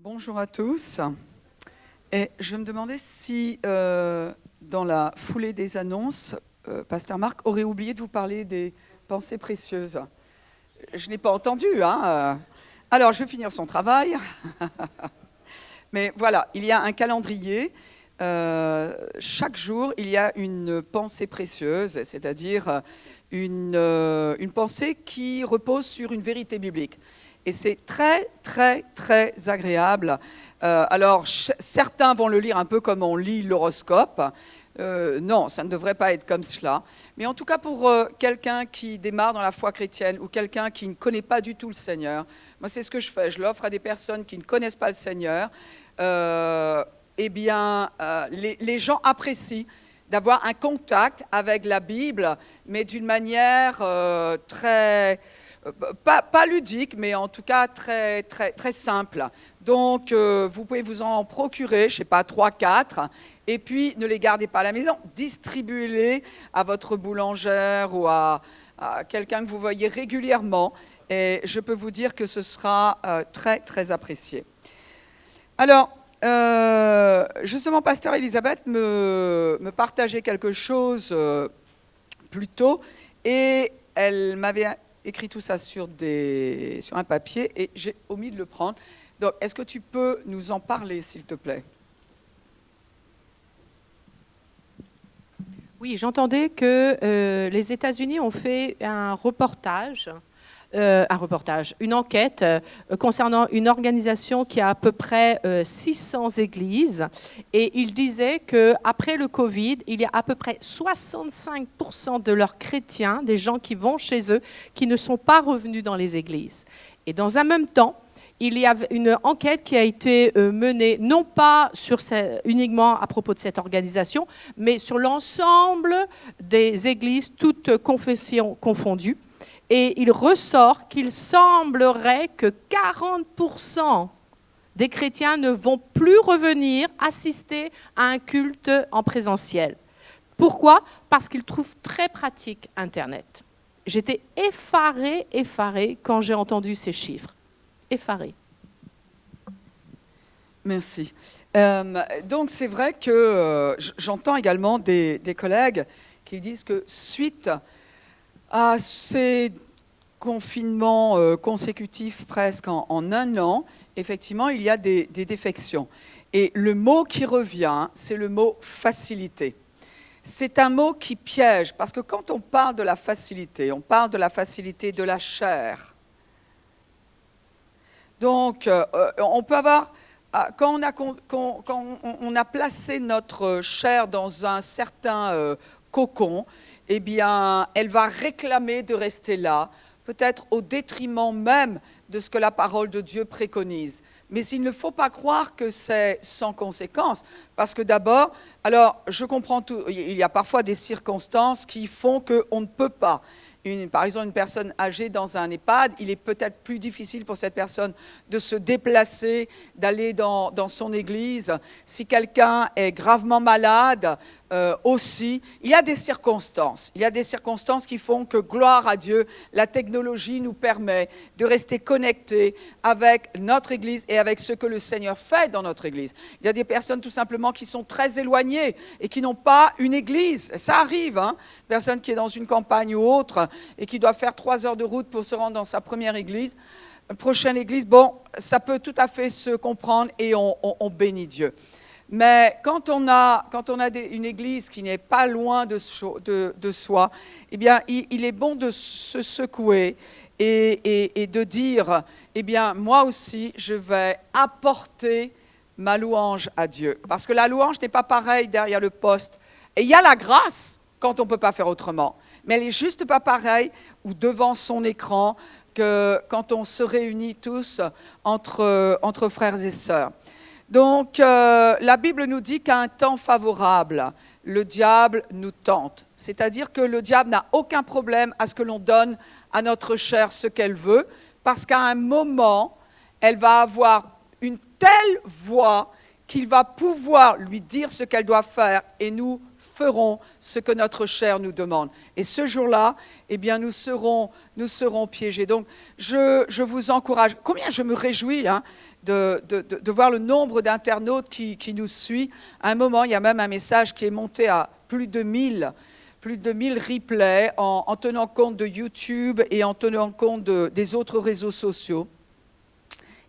Bonjour à tous. Et je me demandais si, dans la foulée des annonces, Pasteur Marc aurait oublié de vous parler des pensées précieuses. Je n'ai pas entendu, hein. Alors, je vais finir son travail. Mais voilà, il y a un calendrier. Chaque jour, il y a une pensée précieuse, c'est-à-dire une pensée qui repose sur une vérité biblique. Et c'est très, très, très agréable. Alors, certains vont le lire un peu comme on lit l'horoscope. Non, ça ne devrait pas être comme cela. Mais en tout cas, pour quelqu'un qui démarre dans la foi chrétienne ou quelqu'un qui ne connaît pas du tout le Seigneur, moi, c'est ce que je fais. Je l'offre à des personnes qui ne connaissent pas le Seigneur. Les gens apprécient d'avoir un contact avec la Bible, mais d'une manière très... Pas ludique, mais en tout cas très, très, très simple. Donc, vous pouvez vous en procurer, je ne sais pas, 3, 4, et puis ne les gardez pas à la maison. Distribuez-les à votre boulangère ou à quelqu'un que vous voyez régulièrement. Et je peux vous dire que ce sera très, très apprécié. Alors, justement, Pasteur Elisabeth me partageait quelque chose plus tôt, et elle m'avait écrit tout ça sur un papier et j'ai omis de le prendre. Donc, est-ce que tu peux nous en parler, s'il te plaît? Oui, j'entendais que les États-Unis ont fait une enquête concernant une organisation qui a à peu près 600 églises, et ils disaient qu'après le Covid, il y a à peu près 65% de leurs chrétiens, des gens qui vont chez eux, qui ne sont pas revenus dans les églises. Et dans un même temps, il y a une enquête qui a été menée, non pas uniquement à propos de cette organisation, mais sur l'ensemble des églises, toutes confessions confondues. Et il ressort qu'il semblerait que 40% des chrétiens ne vont plus revenir assister à un culte en présentiel. Pourquoi? Parce qu'ils trouvent très pratique Internet. J'étais effarée quand j'ai entendu ces chiffres. Effarée. Merci. Donc, c'est vrai que j'entends également des collègues qui disent que suite à ces confinements consécutifs presque en un an, effectivement, il y a des défections. Et le mot qui revient, c'est le mot facilité. C'est un mot qui piège, parce que quand on parle de la facilité, on parle de la facilité de la chair. Donc, on peut avoir... Quand on a placé notre chair dans un certain cocon, eh bien, elle va réclamer de rester là, peut-être au détriment même de ce que la parole de Dieu préconise. Mais il ne faut pas croire que c'est sans conséquence, parce que d'abord, alors je comprends tout, il y a parfois des circonstances qui font qu'on ne peut pas. Par exemple, une personne âgée dans un EHPAD, il est peut-être plus difficile pour cette personne de se déplacer, d'aller dans son église. Si quelqu'un est gravement malade, aussi, il y a des circonstances. Il y a des circonstances qui font que, gloire à Dieu, la technologie nous permet de rester connectés avec notre église et avec ce que le Seigneur fait dans notre église. Il y a des personnes tout simplement qui sont très éloignées et qui n'ont pas une église. Ça arrive, hein? Une personne qui est dans une campagne ou autre et qui doit faire 3 heures de route pour se rendre dans sa première église, prochaine église, bon, ça peut tout à fait se comprendre et on bénit Dieu. Mais quand on a une église qui n'est pas loin de soi, eh bien, il est bon de se secouer et de dire, eh bien, moi aussi, je vais apporter ma louange à Dieu. Parce que la louange n'est pas pareille derrière le poste. Et il y a la grâce quand on ne peut pas faire autrement. Mais elle n'est juste pas pareille ou devant son écran que quand on se réunit tous entre frères et sœurs. Donc, la Bible nous dit qu'à un temps favorable, le diable nous tente. C'est-à-dire que le diable n'a aucun problème à ce que l'on donne à notre chair ce qu'elle veut, parce qu'à un moment, elle va avoir une telle voix qu'il va pouvoir lui dire ce qu'elle doit faire, et nous ferons ce que notre chair nous demande. Et ce jour-là, eh bien, nous serons piégés. Donc, je vous encourage. Combien je me réjouis, hein, de voir le nombre d'internautes qui nous suit. À un moment, il y a même un message qui est monté à plus de 1000 replays en tenant compte de YouTube et en tenant compte des autres réseaux sociaux.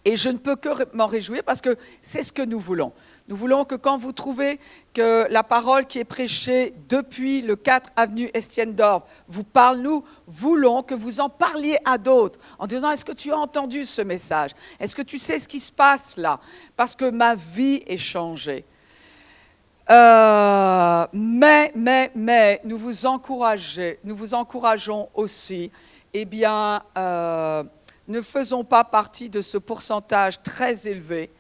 Et je ne peux que m'en réjouir parce que c'est ce que nous voulons. Nous voulons que quand vous trouvez que la parole qui est prêchée depuis le 4 avenue Estienne-d'Orbe vous parle, nous voulons que vous en parliez à d'autres en disant « Est-ce que tu as entendu ce message? Est-ce que tu sais ce qui se passe là? Parce que ma vie est changée. » Mais nous vous encourageons aussi, eh bien, ne faisons pas partie de ce pourcentage très élevé.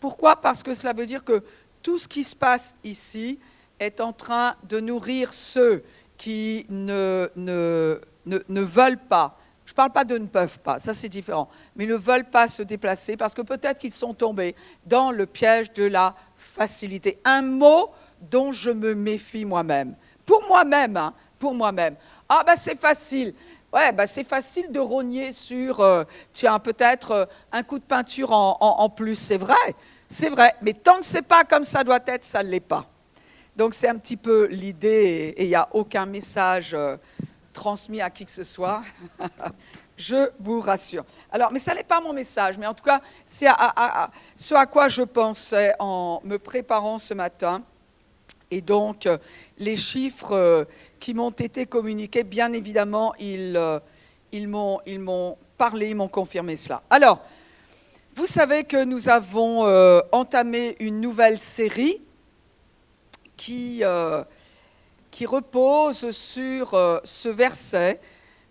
Pourquoi? Parce que cela veut dire que tout ce qui se passe ici est en train de nourrir ceux qui ne veulent pas. Je ne parle pas de ne peuvent pas, ça c'est différent, mais ne veulent pas se déplacer parce que peut-être qu'ils sont tombés dans le piège de la facilité. Un mot dont je me méfie moi-même. Pour moi-même, hein, pour moi-même. Ah ben c'est facile. Ouais, ben c'est facile de rogner sur, tiens, peut-être un coup de peinture en plus. C'est vrai. Mais tant que ce n'est pas comme ça doit être, ça ne l'est pas. Donc c'est un petit peu l'idée, et il n'y a aucun message transmis à qui que ce soit. Je vous rassure. Alors, mais ça n'est pas mon message, mais en tout cas, c'est ce à quoi je pensais en me préparant ce matin. Et donc, les chiffres qui m'ont été communiqués, bien évidemment, ils m'ont parlé, ils m'ont confirmé cela. Alors, vous savez que nous avons entamé une nouvelle série qui repose sur ce verset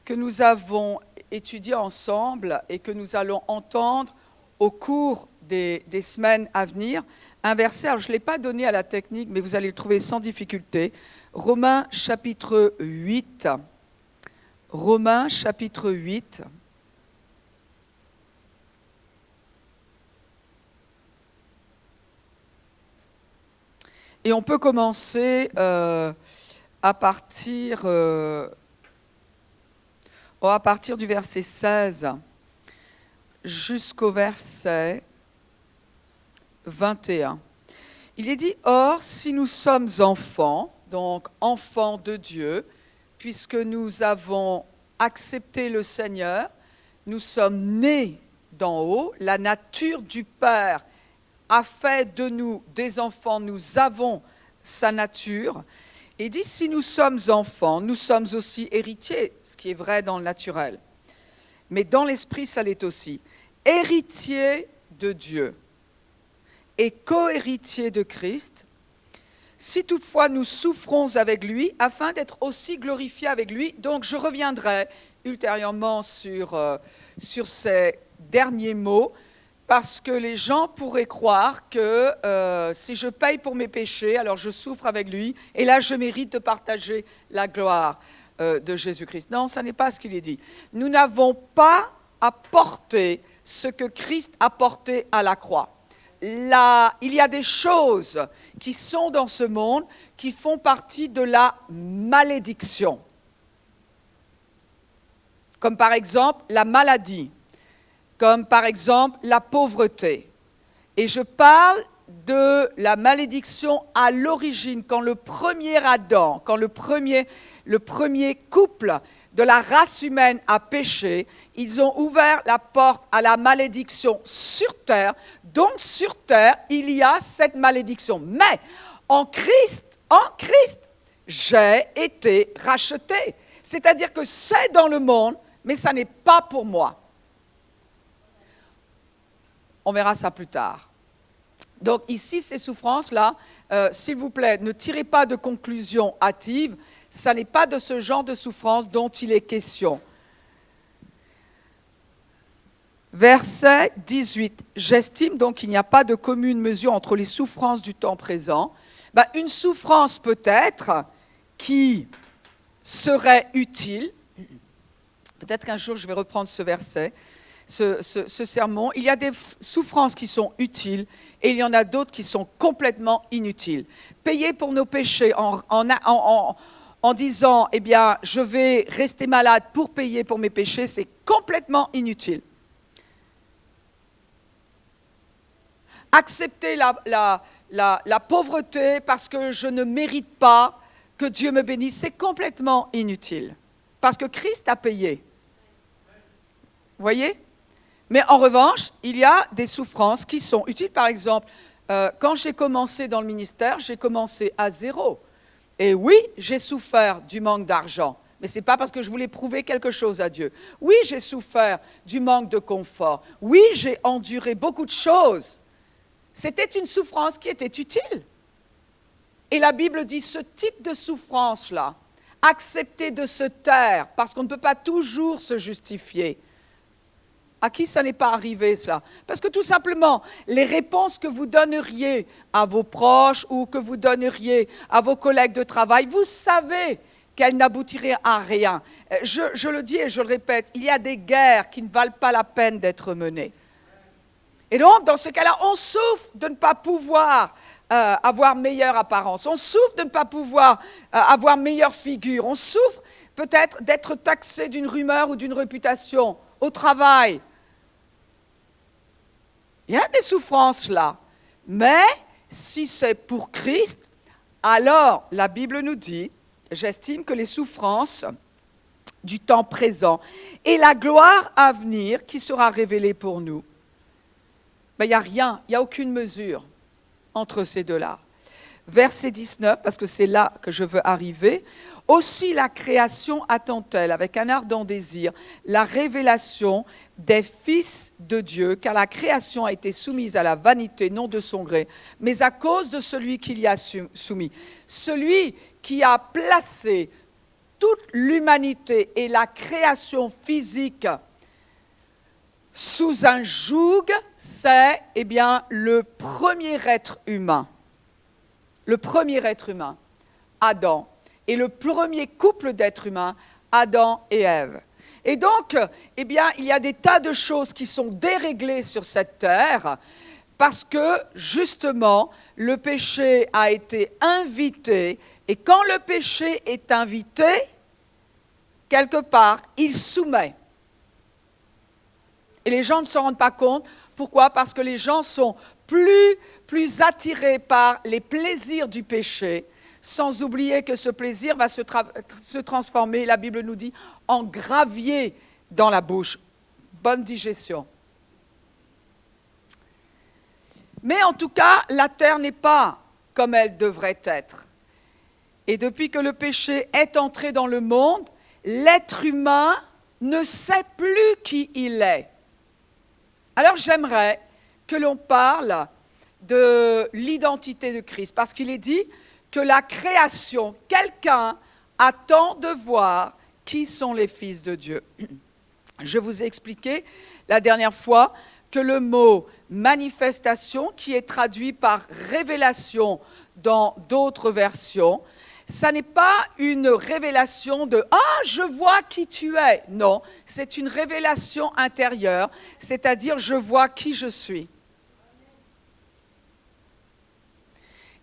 que nous avons étudié ensemble et que nous allons entendre au cours des semaines à venir. Un verset, alors je ne l'ai pas donné à la technique, mais vous allez le trouver sans difficulté. Romains chapitre 8. Romains chapitre 8. Et on peut commencer à partir du verset 16 jusqu'au verset 21. Il est dit, « Or, si nous sommes enfants, donc enfants de Dieu, puisque nous avons accepté le Seigneur, nous sommes nés d'en haut, la nature du Père a fait de nous des enfants, nous avons sa nature. » Et il dit, si nous sommes enfants, nous sommes aussi héritiers, ce qui est vrai dans le naturel. Mais dans l'esprit, ça l'est aussi. Héritiers de Dieu et co-héritiers de Christ, si toutefois nous souffrons avec lui, afin d'être aussi glorifiés avec lui. Donc je reviendrai ultérieurement sur ces derniers mots, parce que les gens pourraient croire que si je paye pour mes péchés, alors je souffre avec lui, et là je mérite de partager la gloire de Jésus-Christ. Non, ça n'est pas ce qu'il est dit. Nous n'avons pas à porter ce que Christ a porté à la croix. Là, il y a des choses qui sont dans ce monde qui font partie de la malédiction. Comme par exemple la maladie, comme par exemple la pauvreté. Et je parle de la malédiction à l'origine, quand le premier Adam, quand le premier couple de la race humaine a péché, ils ont ouvert la porte à la malédiction sur terre. Donc sur terre, il y a cette malédiction. Mais en Christ, j'ai été racheté. C'est-à-dire que c'est dans le monde, mais ça n'est pas pour moi. On verra ça plus tard. Donc ici, ces souffrances-là, s'il vous plaît, ne tirez pas de conclusions hâtives. Ça n'est pas de ce genre de souffrance dont il est question. Verset 18. J'estime donc qu'il n'y a pas de commune mesure entre les souffrances du temps présent. Une souffrance peut-être qui serait utile. Peut-être qu'un jour je vais reprendre ce verset, ce sermon. Il y a des souffrances qui sont utiles et il y en a d'autres qui sont complètement inutiles. Payer pour nos péchés en disant, eh bien, je vais rester malade pour payer pour mes péchés, c'est complètement inutile. accepter la pauvreté parce que je ne mérite pas que Dieu me bénisse, c'est complètement inutile. Parce que Christ a payé. Vous voyez ? Mais en revanche, il y a des souffrances qui sont utiles. Par exemple, quand j'ai commencé dans le ministère, j'ai commencé à zéro. Et oui, j'ai souffert du manque d'argent. Mais ce n'est pas parce que je voulais prouver quelque chose à Dieu. Oui, j'ai souffert du manque de confort. Oui, j'ai enduré beaucoup de choses. C'était une souffrance qui était utile. Et la Bible dit ce type de souffrance-là, accepter de se taire, parce qu'on ne peut pas toujours se justifier. À qui ça n'est pas arrivé, cela? Parce que tout simplement, les réponses que vous donneriez à vos proches ou que vous donneriez à vos collègues de travail, vous savez qu'elles n'aboutiraient à rien. Je le dis et je le répète, il y a des guerres qui ne valent pas la peine d'être menées. Et donc, dans ce cas-là, on souffre de ne pas pouvoir avoir meilleure apparence. On souffre de ne pas pouvoir avoir meilleure figure. On souffre peut-être d'être taxé d'une rumeur ou d'une réputation au travail. Il y a des souffrances là. Mais si c'est pour Christ, alors la Bible nous dit, j'estime que les souffrances du temps présent et la gloire à venir qui sera révélée pour nous, ben, il n'y a rien, il n'y a aucune mesure entre ces deux-là. Verset 19, parce que c'est là que je veux arriver. Aussi la création attend-elle avec un ardent désir la révélation des fils de Dieu, car la création a été soumise à la vanité, non de son gré, mais à cause de celui qui l'y a soumis. Celui qui a placé toute l'humanité et la création physique sous un joug, c'est le premier être humain. Le premier être humain, Adam, et le premier couple d'êtres humains, Adam et Ève. Et donc, il y a des tas de choses qui sont déréglées sur cette terre parce que, justement, le péché a été invité. Et quand le péché est invité, quelque part, il soumet. Et les gens ne s'en rendent pas compte. Pourquoi ? Parce que les gens sont plus attirés par les plaisirs du péché, sans oublier que ce plaisir va se transformer, la Bible nous dit, en gravier dans la bouche. Bonne digestion. Mais en tout cas, la terre n'est pas comme elle devrait être. Et depuis que le péché est entré dans le monde, l'être humain ne sait plus qui il est. Alors j'aimerais que l'on parle de l'identité de Christ, parce qu'il est dit que la création, quelqu'un attend de voir qui sont les fils de Dieu. Je vous ai expliqué la dernière fois que le mot manifestation, qui est traduit par révélation dans d'autres versions, ça n'est pas une révélation de « Ah, je vois qui tu es ». Non, c'est une révélation intérieure, c'est-à-dire « Je vois qui je suis ».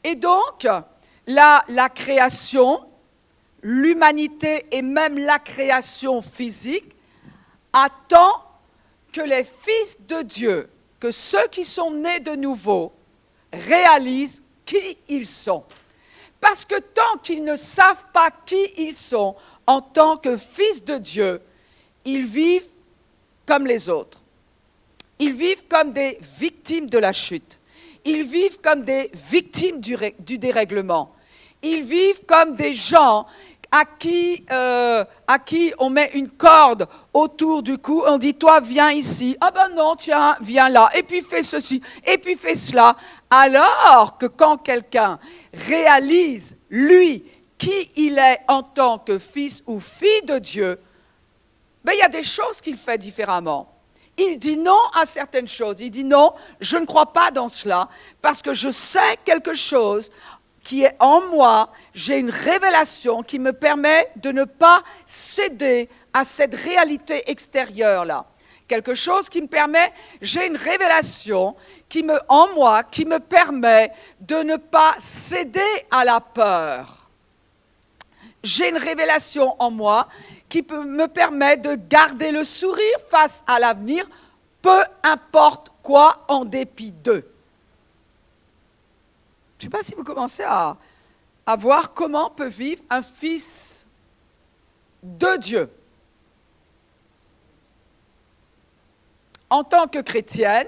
Et donc, la création, l'humanité et même la création physique attend que les fils de Dieu, que ceux qui sont nés de nouveau, réalisent qui ils sont. Parce que tant qu'ils ne savent pas qui ils sont en tant que fils de Dieu, ils vivent comme les autres. Ils vivent comme des victimes de la chute. Ils vivent comme des victimes du dérèglement. Ils vivent comme des gens à qui on met une corde autour du cou. On dit, toi, viens ici. Ah ben non, tiens, viens là. Et puis fais ceci, et puis fais cela. Alors que quand quelqu'un réalise, lui, qui il est en tant que fils ou fille de Dieu, ben, il y a des choses qu'il fait différemment. Il dit non à certaines choses. Il dit non, je ne crois pas dans cela, parce que je sais quelque chose qui est en moi, j'ai une révélation qui me permet de ne pas céder à cette réalité extérieure-là. Quelque chose qui me permet, j'ai une révélation en moi qui me permet de ne pas céder à la peur. J'ai une révélation en moi qui me permet de garder le sourire face à l'avenir, peu importe quoi, en dépit d'eux. Je ne sais pas si vous commencez à voir comment peut vivre un fils de Dieu. En tant que chrétienne,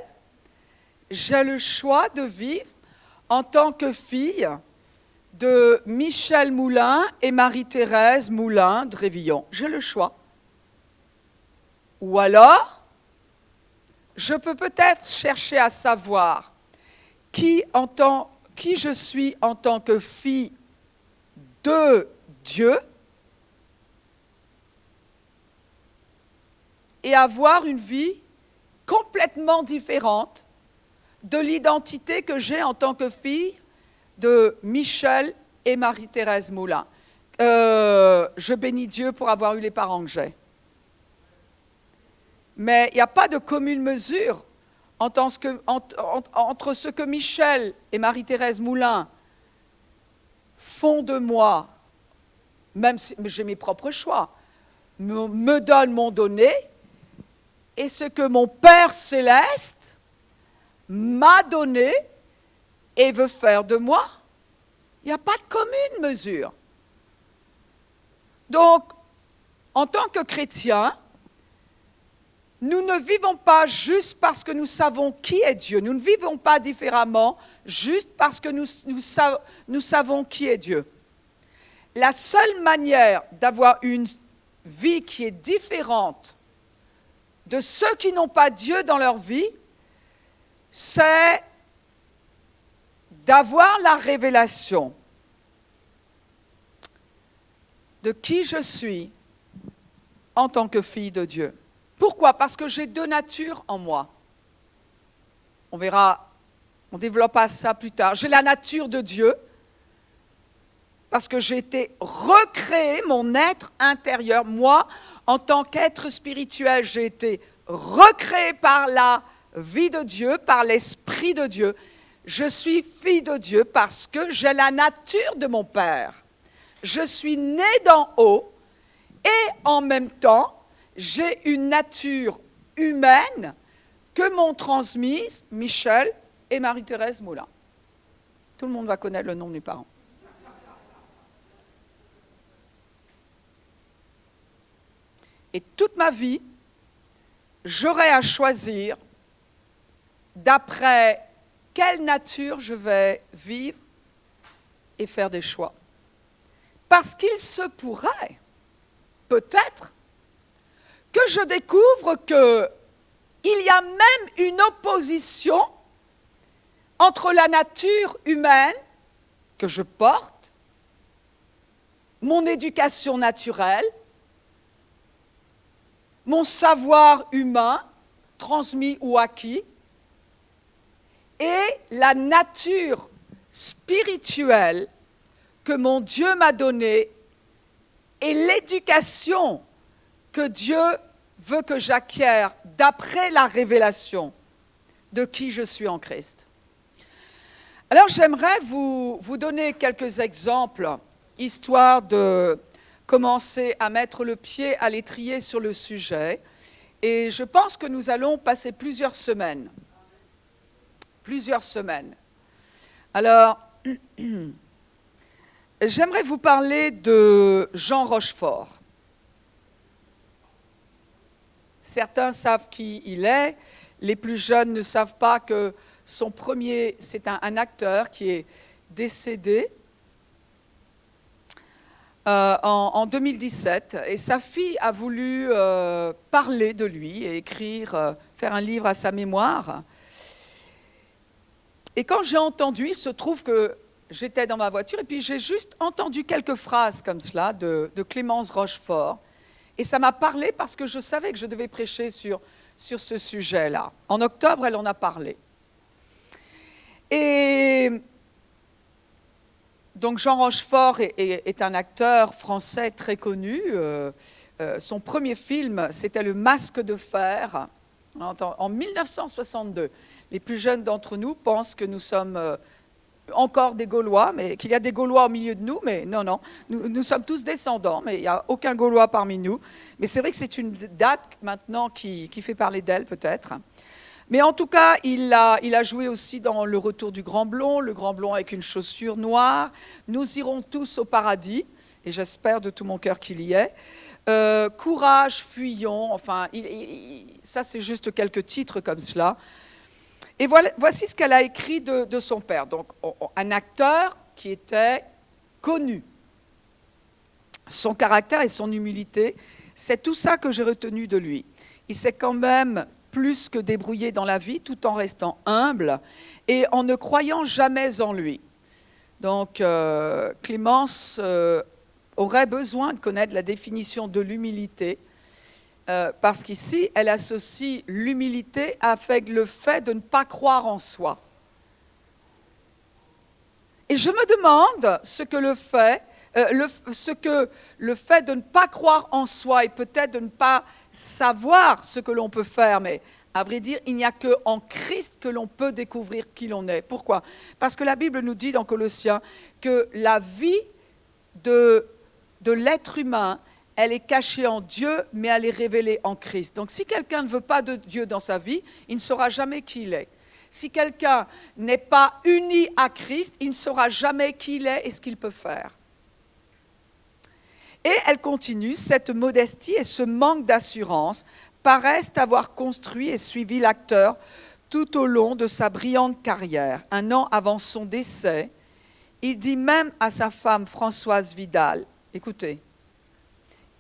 j'ai le choix de vivre en tant que fille de Michel Moulin et Marie-Thérèse Moulin de Révillon. J'ai le choix. Ou alors, je peux peut-être chercher à savoir qui je suis en tant que fille de Dieu et avoir une vie complètement différente de l'identité que j'ai en tant que fille de Michel et Marie-Thérèse Moulin. Je bénis Dieu pour avoir eu les parents que j'ai. Mais il n'y a pas de commune mesure entre ce que Michel et Marie-Thérèse Moulin font de moi, même si j'ai mes propres choix, me donnent mon donné, et ce que mon Père céleste m'a donné et veut faire de moi. Il n'y a pas de commune mesure. Donc, en tant que chrétiens, nous ne vivons pas juste parce que nous savons qui est Dieu. Nous ne vivons pas différemment juste parce que nous savons qui est Dieu. La seule manière d'avoir une vie qui est différente de ceux qui n'ont pas Dieu dans leur vie, c'est d'avoir la révélation de qui je suis en tant que fille de Dieu. Pourquoi? Parce que j'ai deux natures en moi. On verra, on développera ça plus tard. J'ai la nature de Dieu, parce que j'ai été recréé, mon être intérieur. Moi, en tant qu'être spirituel, j'ai été recréé par la vie de Dieu, par l'Esprit de Dieu. Je suis fille de Dieu parce que j'ai la nature de mon Père. Je suis née d'en haut et en même temps, j'ai une nature humaine que m'ont transmise Michel et Marie-Thérèse Moulin. Tout le monde va connaître le nom de mes parents. Et toute ma vie, j'aurai à choisir d'après quelle nature je vais vivre et faire des choix. Parce qu'il se pourrait, peut-être, que je découvre qu'il y a même une opposition entre la nature humaine que je porte, mon éducation naturelle, mon savoir humain, transmis ou acquis, et la nature spirituelle que mon Dieu m'a donnée et l'éducation que Dieu veut que j'acquière d'après la révélation de qui je suis en Christ. Alors j'aimerais vous donner quelques exemples, histoire de commencer à mettre le pied à l'étrier sur le sujet. Et je pense que nous allons passer plusieurs semaines. Alors, j'aimerais vous parler de Jean Rochefort. Certains savent qui il est, les plus jeunes ne savent pas que son premier, c'est un acteur qui est décédé en 2017. Et sa fille a voulu parler de lui et écrire, faire un livre à sa mémoire. Et quand j'ai entendu, il se trouve que j'étais dans ma voiture et puis j'ai juste entendu quelques phrases comme cela de Clémence Rochefort. Et ça m'a parlé parce que je savais que je devais prêcher sur ce sujet-là. En octobre, elle en a parlé. Et donc Jean Rochefort est un acteur français très connu. Son premier film, c'était Le Masque de fer, en 1962. Les plus jeunes d'entre nous pensent que nous sommes encore des Gaulois, mais qu'il y a des Gaulois au milieu de nous, mais non, nous sommes tous descendants, mais il n'y a aucun Gaulois parmi nous. Mais c'est vrai que c'est une date maintenant qui fait parler d'elle peut-être. Mais en tout cas, il a joué aussi dans Le Retour du Grand Blond, le Grand Blond avec une chaussure noire. Nous irons tous au paradis, et j'espère de tout mon cœur qu'il y est. Courage, fuyons, enfin, ça c'est juste quelques titres comme cela. Et voici ce qu'elle a écrit de son père. Donc, un acteur qui était connu. Son caractère et son humilité, c'est tout ça que j'ai retenu de lui. Il s'est quand même plus que débrouillé dans la vie, tout en restant humble et en ne croyant jamais en lui. Donc, Clémence aurait besoin de connaître la définition de l'humilité, parce qu'ici, elle associe l'humilité avec le fait de ne pas croire en soi. Et je me demande ce que le fait de ne pas croire en soi et peut-être de ne pas savoir ce que l'on peut faire, mais à vrai dire, il n'y a qu'en Christ que l'on peut découvrir qui l'on est. Pourquoi ? Parce que la Bible nous dit dans Colossiens que la vie de l'être humain, elle est cachée en Dieu, mais elle est révélée en Christ. Donc si quelqu'un ne veut pas de Dieu dans sa vie, il ne saura jamais qui il est. Si quelqu'un n'est pas uni à Christ, il ne saura jamais qui il est et ce qu'il peut faire. Et elle continue, cette modestie et ce manque d'assurance paraissent avoir construit et suivi l'acteur tout au long de sa brillante carrière. Un an avant son décès, il dit même à sa femme Françoise Vidal, écoutez,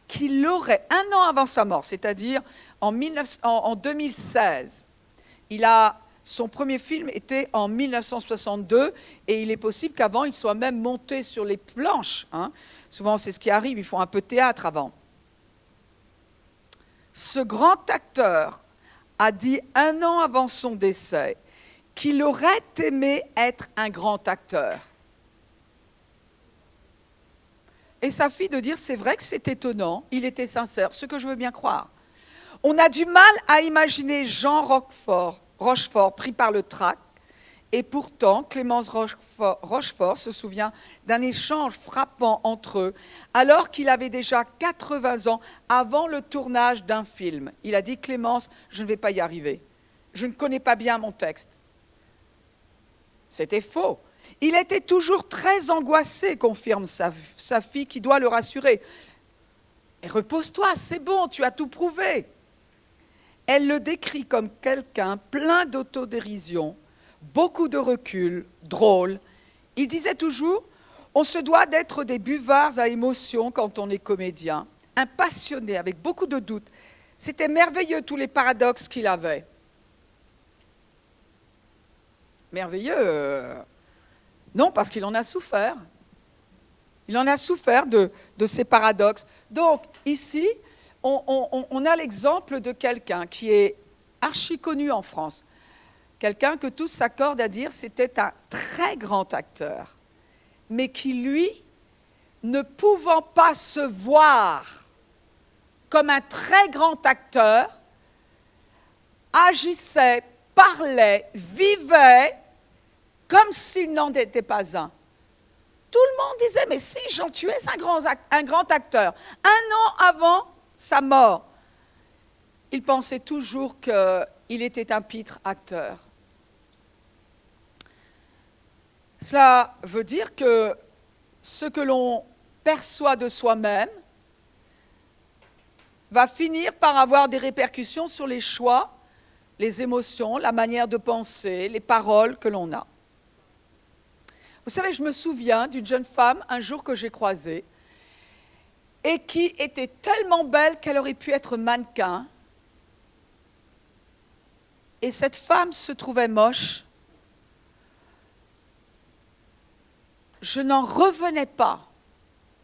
qu'il aurait, un an avant sa mort, c'est-à-dire en 2016, son premier film était en 1962 et il est possible qu'avant, il soit même monté sur les planches. Souvent, c'est ce qui arrive, ils font un peu de théâtre avant. Ce grand acteur a dit un an avant son décès qu'il aurait aimé être un grand acteur. Et sa fille de dire, c'est vrai que c'est étonnant, il était sincère, ce que je veux bien croire. On a du mal à imaginer Jean Rochefort pris par le trac, et pourtant, Clémence Rochefort se souvient d'un échange frappant entre eux, alors qu'il avait déjà 80 ans avant le tournage d'un film. Il a dit, Clémence, je ne vais pas y arriver. Je ne connais pas bien mon texte. C'était faux. Il était toujours très angoissé, confirme sa fille, qui doit le rassurer. Et repose-toi, c'est bon, tu as tout prouvé. Elle le décrit comme quelqu'un plein d'autodérision, beaucoup de recul, drôle. Il disait toujours, on se doit d'être des buvards à émotions quand on est comédien, un passionné avec beaucoup de doutes. C'était merveilleux tous les paradoxes qu'il avait. Merveilleux, non, parce qu'il en a souffert. Il en a souffert de ces paradoxes. Donc, ici, on a l'exemple de quelqu'un qui est archi connu en France. Quelqu'un que tous s'accordent à dire c'était un très grand acteur, mais qui, lui, ne pouvant pas se voir comme un très grand acteur, agissait, parlait, vivait comme s'il n'en était pas un. Tout le monde disait, mais si, Jean, tu es un grand acteur. Un an avant sa mort, il pensait toujours qu'il était un pitre acteur. Cela veut dire que ce que l'on perçoit de soi-même va finir par avoir des répercussions sur les choix, les émotions, la manière de penser, les paroles que l'on a. Vous savez, je me souviens d'une jeune femme, un jour que j'ai croisée, et qui était tellement belle qu'elle aurait pu être mannequin. Et cette femme se trouvait moche. Je n'en revenais pas.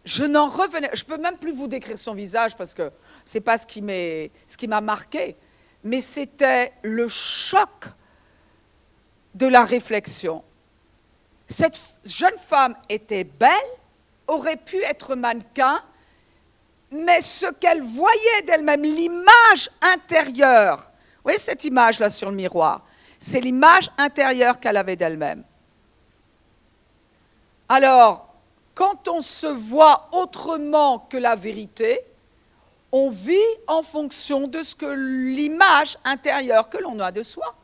Je ne peux même plus vous décrire son visage parce que ce n'est pas ce qui m'a marqué. Mais c'était le choc de la réflexion. Cette jeune femme était belle, aurait pu être mannequin, mais ce qu'elle voyait d'elle-même, l'image intérieure, vous voyez cette image-là sur le miroir, c'est l'image intérieure qu'elle avait d'elle-même. Alors, quand on se voit autrement que la vérité, on vit en fonction de ce que l'image intérieure que l'on a de soi.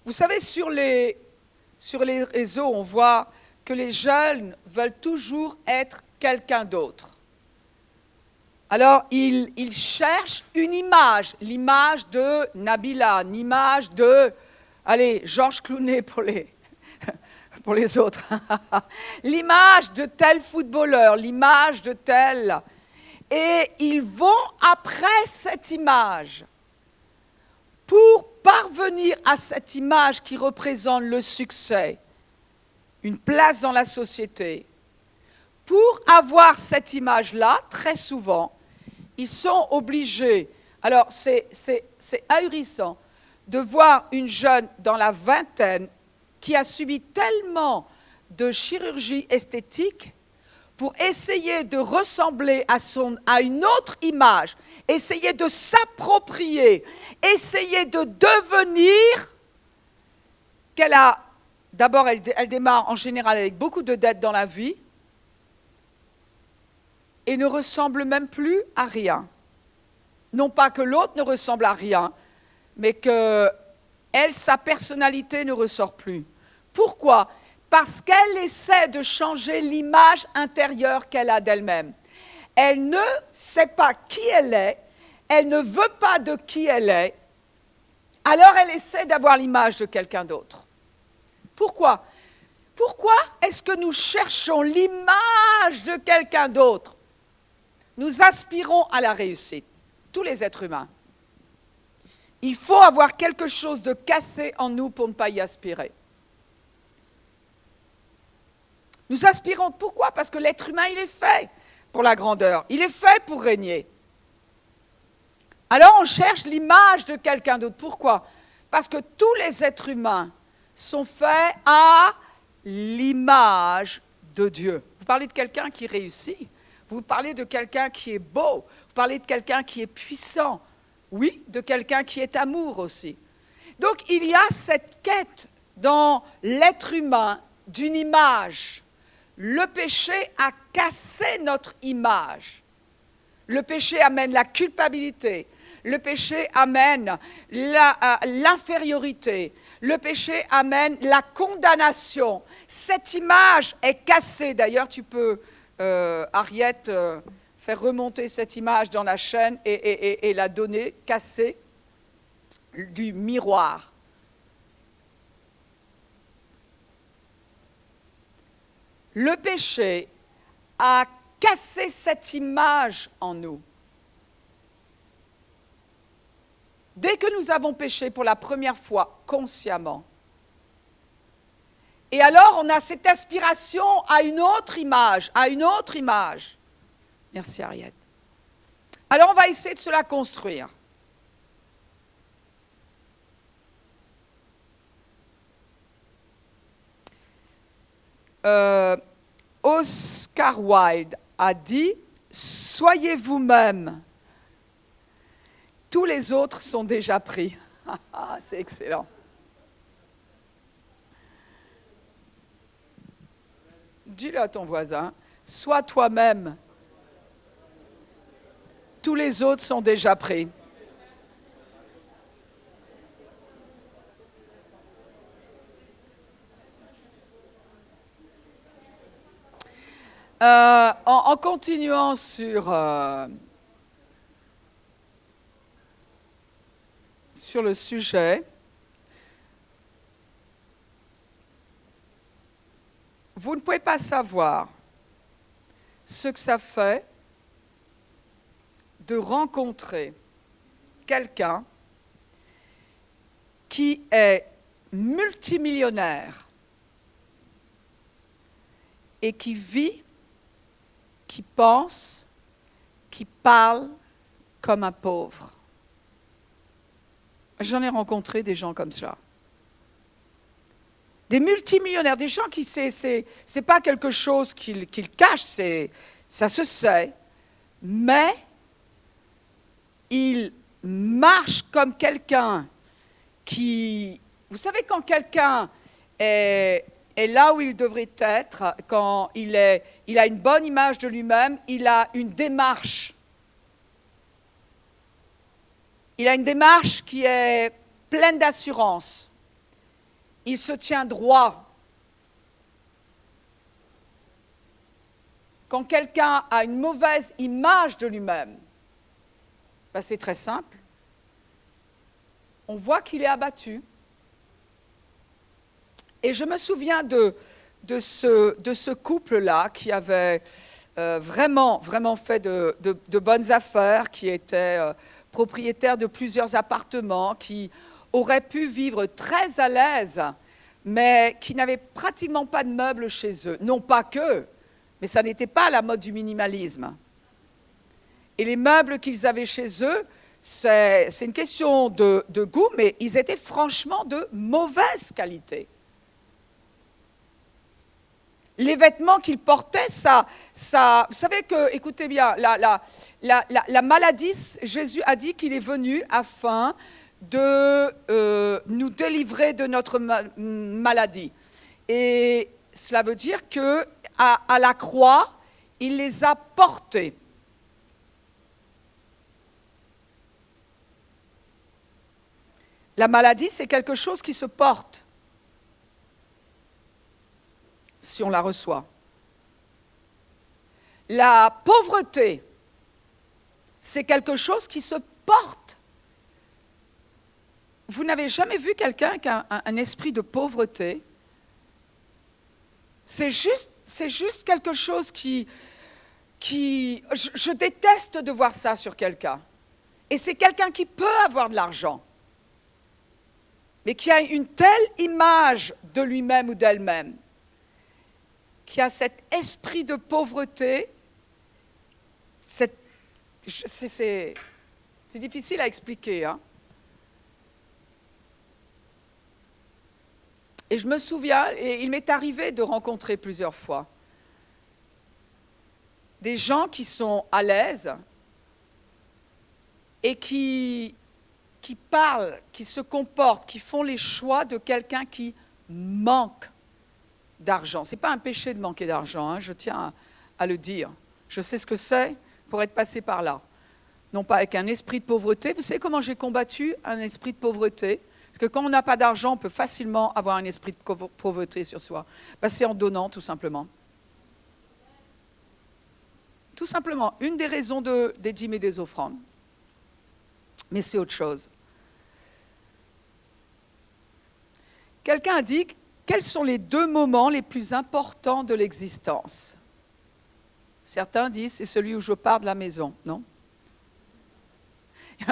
Vous savez, sur les réseaux, on voit que les jeunes veulent toujours être quelqu'un d'autre. Alors, ils cherchent une image, l'image de Nabila, l'image de, allez, Georges Clooney pour les autres, l'image de tel footballeur, l'image de tel... Et ils vont après cette image pour parvenir à cette image qui représente le succès, une place dans la société. Pour avoir cette image-là, très souvent, ils sont obligés. Alors, c'est ahurissant de voir une jeune dans la vingtaine qui a subi tellement de chirurgie esthétique pour essayer de ressembler à une autre image, essayer de s'approprier, essayer de devenir qu'elle a... D'abord, elle démarre en général avec beaucoup de dettes dans la vie et ne ressemble même plus à rien. Non pas que l'autre ne ressemble à rien, mais que elle, sa personnalité ne ressort plus. Pourquoi ? Parce qu'elle essaie de changer l'image intérieure qu'elle a d'elle-même. Elle ne sait pas qui elle ne veut pas de qui elle est, alors elle essaie d'avoir l'image de quelqu'un d'autre. Pourquoi ? Pourquoi est-ce que nous cherchons l'image de quelqu'un d'autre ? Nous aspirons à la réussite, tous les êtres humains. Il faut avoir quelque chose de cassé en nous pour ne pas y aspirer. Nous aspirons, pourquoi ? Parce que l'être humain, il est fait pour la grandeur, il est fait pour régner. Alors on cherche l'image de quelqu'un d'autre. Pourquoi ? Parce que tous les êtres humains sont faits à l'image de Dieu. Vous parlez de quelqu'un qui réussit, vous parlez de quelqu'un qui est beau, vous parlez de quelqu'un qui est puissant, oui, de quelqu'un qui est amour aussi. Donc il y a cette quête dans l'être humain d'une image. Le péché a cassé notre image. Le péché amène la culpabilité. Le péché amène l'infériorité. Le péché amène la condamnation. Cette image est cassée. D'ailleurs, tu peux, Ariette, faire remonter cette image dans la chaîne et la donner cassée du miroir. Le péché a cassé cette image en nous. Dès que nous avons péché pour la première fois consciemment, et alors on a cette aspiration à une autre image, Merci Ariette. Alors on va essayer de se la construire. Oscar Wilde a dit « Soyez vous-même, tous les autres sont déjà pris. » C'est excellent. Dis-le à ton voisin, « Sois toi-même, tous les autres sont déjà pris. » En continuant sur le sujet, vous ne pouvez pas savoir ce que ça fait de rencontrer quelqu'un qui est multimillionnaire et qui vit, qui pense, qui parle comme un pauvre. J'en ai rencontré des gens comme ça. Des multimillionnaires, des gens qui, c'est pas quelque chose qu'ils cachent, ça se sait, mais ils marchent comme quelqu'un qui... Vous savez, quand quelqu'un est là où il devrait être, quand il a une bonne image de lui-même, il a une démarche. Il a une démarche qui est pleine d'assurance. il se tient droit. Quand quelqu'un a une mauvaise image de lui-même, ben c'est très simple. On voit qu'il est abattu. Et je me souviens de ce couple-là qui avait vraiment fait de bonnes affaires, qui était propriétaire de plusieurs appartements, qui aurait pu vivre très à l'aise, mais qui n'avait pratiquement pas de meubles chez eux. Non pas que, mais ça n'était pas la mode du minimalisme. Et les meubles qu'ils avaient chez eux, c'est une question de goût, mais ils étaient franchement de mauvaise qualité. Les vêtements qu'ils portaient, vous savez que, écoutez bien, la maladie, Jésus a dit qu'il est venu afin de nous délivrer de notre maladie. Et cela veut dire que à la croix, il les a portés. La maladie, c'est quelque chose qui se porte, si on la reçoit. La pauvreté, c'est quelque chose qui se porte. Vous n'avez jamais vu quelqu'un qui a un esprit de pauvreté? C'est juste quelque chose je déteste de voir ça sur quelqu'un. Et c'est quelqu'un qui peut avoir de l'argent, mais qui a une telle image de lui-même ou d'elle-même, qui a cet esprit de pauvreté, c'est difficile à expliquer, hein. Et je me souviens, et il m'est arrivé de rencontrer plusieurs fois des gens qui sont à l'aise et qui parlent, qui se comportent, qui font les choix de quelqu'un qui manque d'argent. Ce n'est pas un péché de manquer d'argent, hein, je tiens à le dire. Je sais ce que c'est pour être passé par là. Non pas avec un esprit de pauvreté. Vous savez comment j'ai combattu un esprit de pauvreté? Parce que quand on n'a pas d'argent, on peut facilement avoir un esprit de pauvreté sur soi. Ben, c'est en donnant, tout simplement. Tout simplement. Une des raisons des dîmes et des offrandes. Mais c'est autre chose. Quelqu'un a dit, quels sont les 2 moments les plus importants de l'existence? Certains disent, c'est celui où je pars de la maison. Non. Il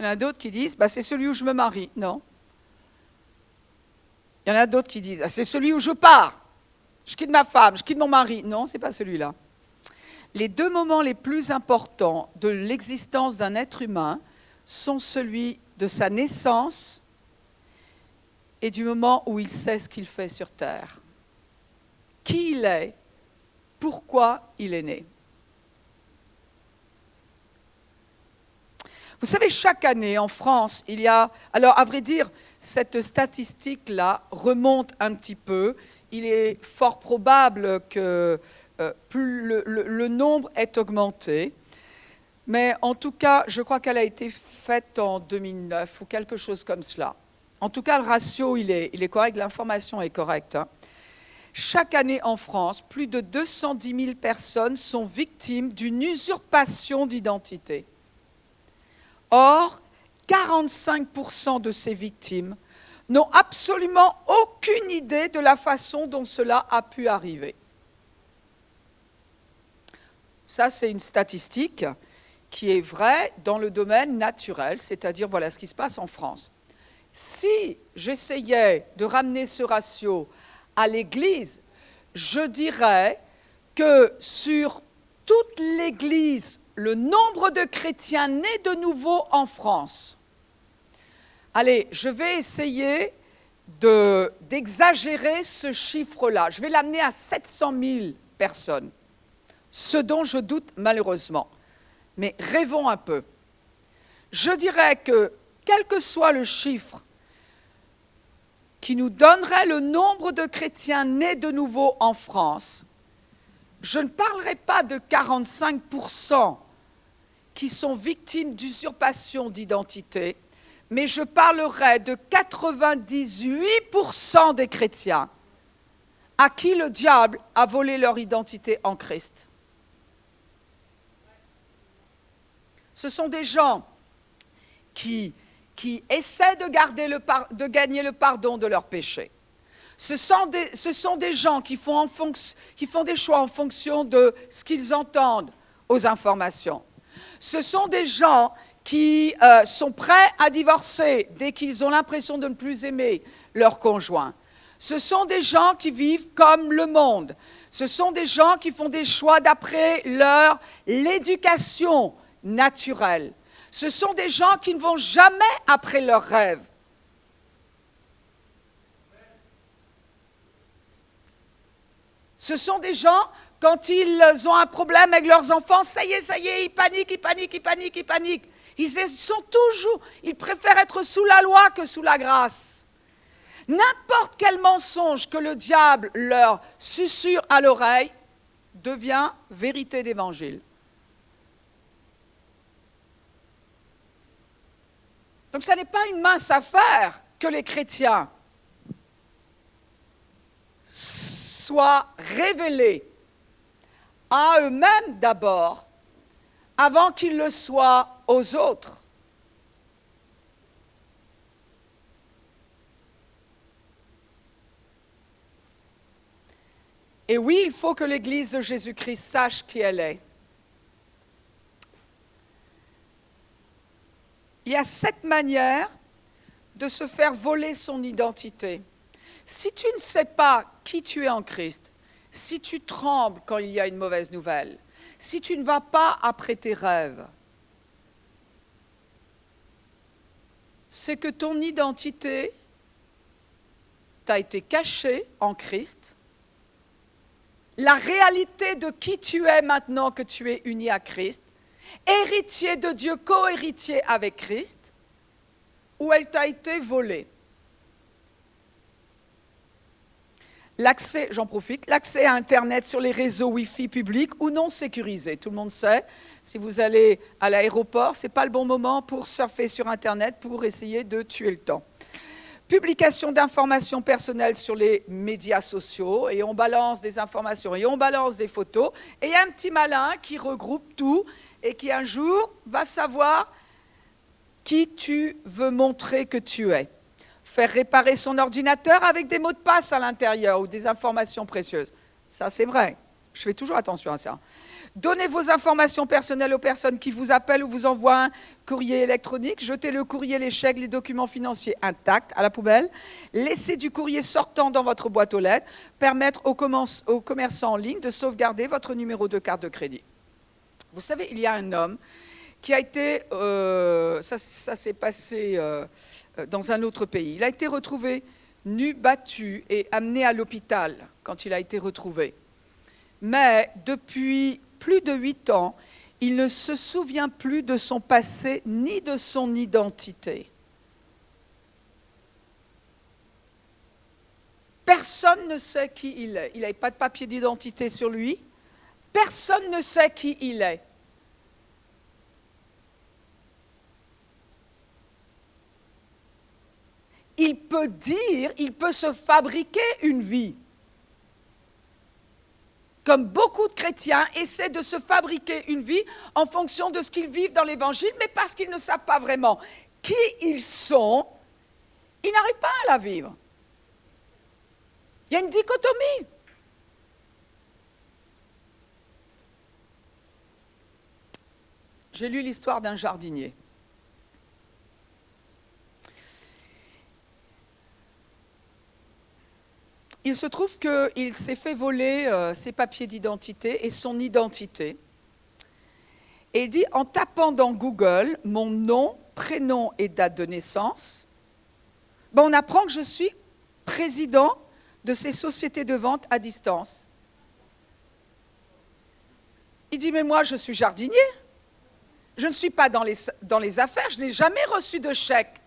y en a d'autres qui disent, bah, c'est celui où je me marie. Non. Il y en a d'autres qui disent, ah, c'est celui où je pars. Je quitte ma femme, je quitte mon mari. Non, ce n'est pas celui-là. Les 2 moments les plus importants de l'existence d'un être humain sont celui de sa naissance et du moment où il sait ce qu'il fait sur terre. Qui il est, pourquoi il est né. Vous savez, chaque année en France, il y a... Alors, à vrai dire, cette statistique-là remonte un petit peu. Il est fort probable que plus le nombre est augmenté. Mais en tout cas, je crois qu'elle a été faite en 2009 ou quelque chose comme cela. En tout cas, le ratio, il est correct, l'information est correcte, hein. Chaque année en France, plus de 210 000 personnes sont victimes d'une usurpation d'identité. Or, 45% de ces victimes n'ont absolument aucune idée de la façon dont cela a pu arriver. Ça, c'est une statistique qui est vraie dans le domaine naturel, c'est-à-dire voilà ce qui se passe en France. Si j'essayais de ramener ce ratio à l'Église, je dirais que sur toute l'Église, le nombre de chrétiens nés de nouveau en France, allez, je vais essayer d'exagérer ce chiffre-là. Je vais l'amener à 700 000 personnes, ce dont je doute malheureusement. Mais rêvons un peu. Je dirais que, quel que soit le chiffre qui nous donnerait le nombre de chrétiens nés de nouveau en France, je ne parlerai pas de 45% qui sont victimes d'usurpation d'identité, mais je parlerai de 98% des chrétiens à qui le diable a volé leur identité en Christ. Ce sont des gens qui essaient de gagner le pardon de leurs péchés. Ce sont des gens qui font des choix en fonction de ce qu'ils entendent aux informations. Ce sont des gens qui sont prêts à divorcer dès qu'ils ont l'impression de ne plus aimer leur conjoint. Ce sont des gens qui vivent comme le monde. Ce sont des gens qui font des choix d'après l'éducation naturelle. Ce sont des gens qui ne vont jamais après leurs rêves. Ce sont des gens, quand ils ont un problème avec leurs enfants, ça y est, ils paniquent. Ils préfèrent être sous la loi que sous la grâce. N'importe quel mensonge que le diable leur susurre à l'oreille devient vérité d'évangile. Donc ça n'est pas une mince affaire que les chrétiens soient révélés à eux-mêmes d'abord, avant qu'ils le soient aux autres. Et oui, il faut que l'Église de Jésus-Christ sache qui elle est. Il y a 7 manières de se faire voler son identité. Si tu ne sais pas qui tu es en Christ, si tu trembles quand il y a une mauvaise nouvelle, si tu ne vas pas après tes rêves, c'est que ton identité t'a été cachée en Christ. La réalité de qui tu es maintenant que tu es uni à Christ, héritier de Dieu, co-héritier avec Christ, ou elle t'a été volée. L'accès, j'en profite, l'accès à Internet sur les réseaux Wi-Fi publics ou non sécurisés. Tout le monde sait, si vous allez à l'aéroport, ce n'est pas le bon moment pour surfer sur Internet pour essayer de tuer le temps. Publication d'informations personnelles sur les médias sociaux, et on balance des informations, et on balance des photos, et il y a un petit malin qui regroupe tout, et qui un jour va savoir qui tu veux montrer que tu es. Faire réparer son ordinateur avec des mots de passe à l'intérieur ou des informations précieuses. Ça, c'est vrai. Je fais toujours attention à ça. Donnez vos informations personnelles aux personnes qui vous appellent ou vous envoient un courrier électronique. Jetez le courrier, les chèques, les documents financiers intacts à la poubelle. Laissez du courrier sortant dans votre boîte aux lettres. Permettre aux commerçants en ligne de sauvegarder votre numéro de carte de crédit. Vous savez, il y a un homme qui a été... ça s'est passé dans un autre pays. Il a été retrouvé nu, battu et amené à l'hôpital quand il a été retrouvé. Mais depuis plus de 8 ans, il ne se souvient plus de son passé ni de son identité. Personne ne sait qui il est. Il n'avait pas de papier d'identité sur lui. Personne ne sait qui il est. Il peut se fabriquer une vie. Comme beaucoup de chrétiens essaient de se fabriquer une vie en fonction de ce qu'ils vivent dans l'Évangile, mais parce qu'ils ne savent pas vraiment qui ils sont, ils n'arrivent pas à la vivre. Il y a une dichotomie. J'ai lu l'histoire d'un jardinier. Il se trouve qu'il s'est fait voler ses papiers d'identité et son identité. Et il dit, en tapant dans Google mon nom, prénom et date de naissance, on apprend que je suis président de ces sociétés de vente à distance. Il dit, mais moi je suis jardinier. Je ne suis pas dans les affaires, je n'ai jamais reçu de chèque.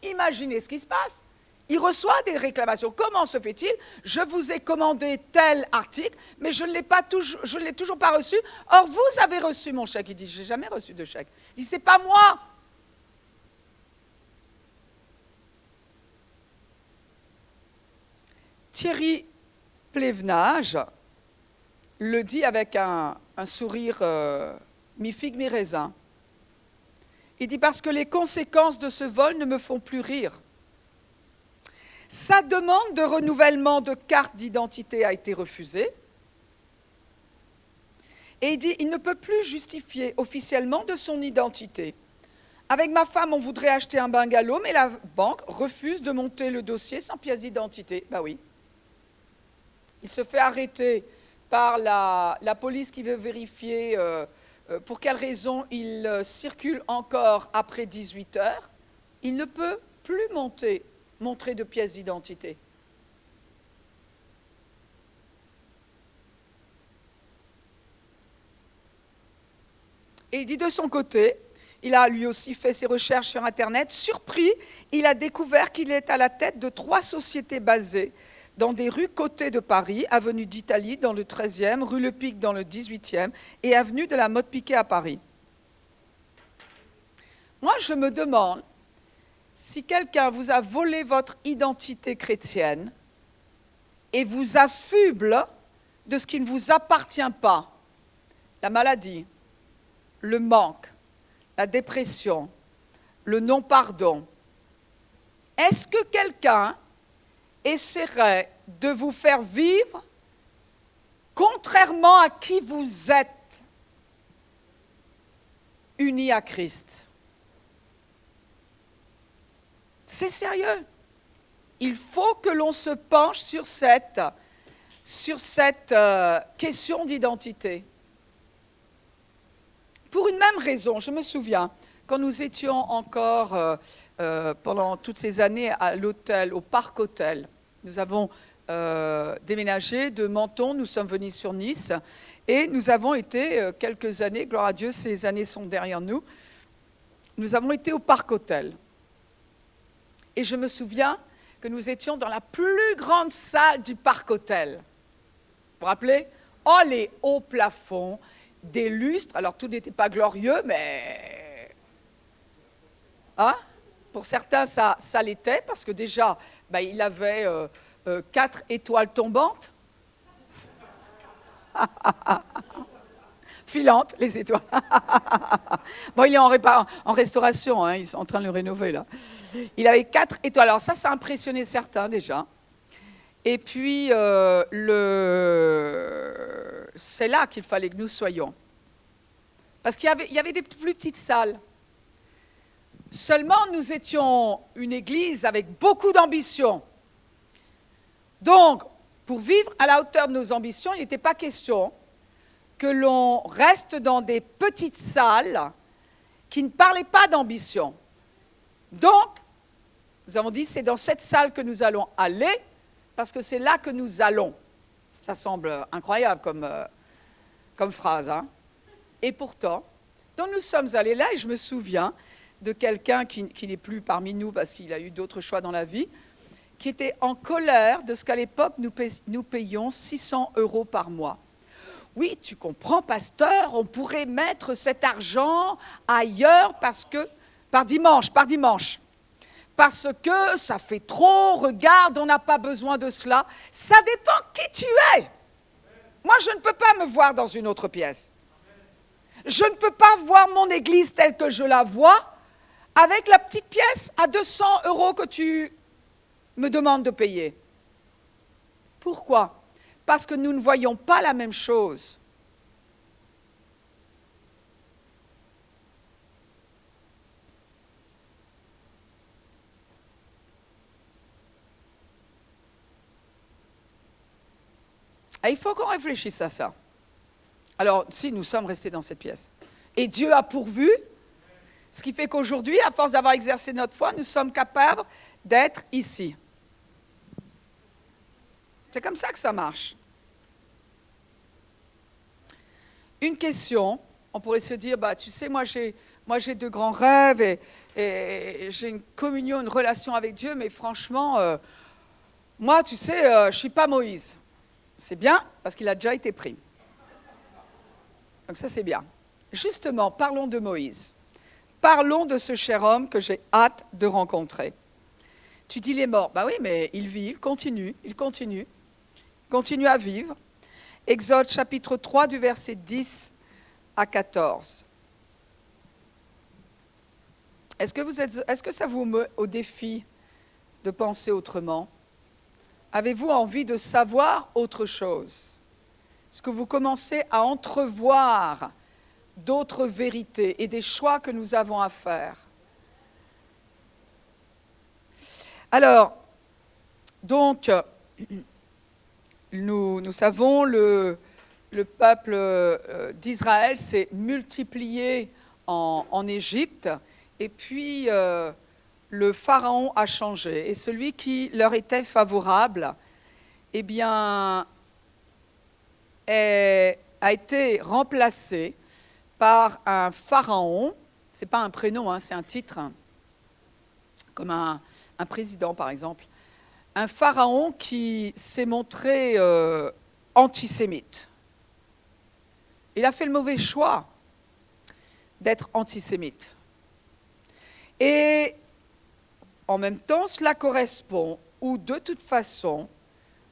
Imaginez ce qui se passe. Il reçoit des réclamations. Comment se fait-il? Je vous ai commandé tel article, mais je ne l'ai toujours pas reçu. Or, vous avez reçu mon chèque. Il dit, je n'ai jamais reçu de chèque. Il dit, c'est pas moi. Thierry Plévenage le dit avec un sourire mi-figue, mi-raisin. Il dit « Parce que les conséquences de ce vol ne me font plus rire. Sa demande de renouvellement de carte d'identité a été refusée. Et il dit « Il ne peut plus justifier officiellement de son identité. Avec ma femme, on voudrait acheter un bungalow, mais la banque refuse de monter le dossier sans pièce d'identité. » Ben oui. Il se fait arrêter par la police qui veut vérifier pour quelle raison il circule encore après 18 heures. Il ne peut plus montrer de pièce d'identité. Et il dit de son côté, il a lui aussi fait ses recherches sur Internet. Surpris, il a découvert qu'il est à la tête de 3 sociétés basées dans des rues cotées de Paris, avenue d'Italie dans le 13e, rue Le Pic dans le 18e et avenue de la Motte-Piquet à Paris. Moi, je me demande si quelqu'un vous a volé votre identité chrétienne et vous affuble de ce qui ne vous appartient pas, la maladie, le manque, la dépression, le non-pardon. Est-ce que quelqu'un essaierait de vous faire vivre contrairement à qui vous êtes, unis à Christ? C'est sérieux. Il faut que l'on se penche sur cette question d'identité. Pour une même raison, je me souviens, quand nous étions encore pendant toutes ces années à l'hôtel, au Parc Hôtel, nous avons déménagé de Menton, nous sommes venus sur Nice, et nous avons été quelques années, gloire à Dieu, ces années sont derrière nous, nous avons été au Parc Hôtel. Et je me souviens que nous étions dans la plus grande salle du Parc Hôtel. Vous vous rappelez? Oh, les hauts plafonds, des lustres, alors tout n'était pas glorieux, mais hein? Pour certains, ça l'était, parce que déjà, il avait 4 étoiles tombantes. Filantes, les étoiles. Bon, il est en restauration, hein, ils sont en train de le rénover, là. Il avait 4 étoiles. Alors ça a impressionné certains, déjà. Et puis, c'est là qu'il fallait que nous soyons. Parce qu'il y avait des plus petites salles. Seulement, nous étions une église avec beaucoup d'ambition. Donc, pour vivre à la hauteur de nos ambitions, il n'était pas question que l'on reste dans des petites salles qui ne parlaient pas d'ambition. Donc, nous avons dit, c'est dans cette salle que nous allons aller, parce que c'est là que nous allons. Ça semble incroyable comme phrase, hein? Et pourtant, donc nous sommes allés là, et je me souviens de quelqu'un qui n'est plus parmi nous parce qu'il a eu d'autres choix dans la vie, qui était en colère de ce qu'à l'époque, nous payions 600 € par mois. Oui, tu comprends, pasteur, on pourrait mettre cet argent ailleurs par dimanche, parce que ça fait trop, regarde, on n'a pas besoin de cela. Ça dépend qui tu es. Moi, je ne peux pas me voir dans une autre pièce. Je ne peux pas voir mon église telle que je la vois avec la petite pièce à 200 € que tu me demandes de payer. Pourquoi? Parce que nous ne voyons pas la même chose. Et il faut qu'on réfléchisse à ça. Alors, si, nous sommes restés dans cette pièce. Et Dieu a pourvu, ce qui fait qu'aujourd'hui, à force d'avoir exercé notre foi, nous sommes capables d'être ici. C'est comme ça que ça marche. Une question, on pourrait se dire, tu sais, moi j'ai de grands rêves et j'ai une communion, une relation avec Dieu, mais franchement, moi, tu sais, je ne suis pas Moïse. C'est bien, parce qu'il a déjà été pris. Donc ça, c'est bien. Justement, parlons de Moïse. Parlons de ce cher homme que j'ai hâte de rencontrer. Tu dis, il est mort. Ben oui, mais il vit, il continue à vivre. Exode chapitre 3 du verset 10 à 14. Est-ce que ça vous met au défi de penser autrement? Avez-vous envie de savoir autre chose? Est-ce que vous commencez à entrevoir d'autres vérités et des choix que nous avons à faire? Alors, donc, nous savons, le peuple d'Israël s'est multiplié en Égypte, et puis le pharaon a changé. Et celui qui leur était favorable, eh bien, a été remplacé par un pharaon. Ce n'est pas un prénom, hein, c'est un titre, comme un président par exemple. Un pharaon qui s'est montré antisémite. Il a fait le mauvais choix d'être antisémite. Et en même temps, cela correspond, ou de toute façon,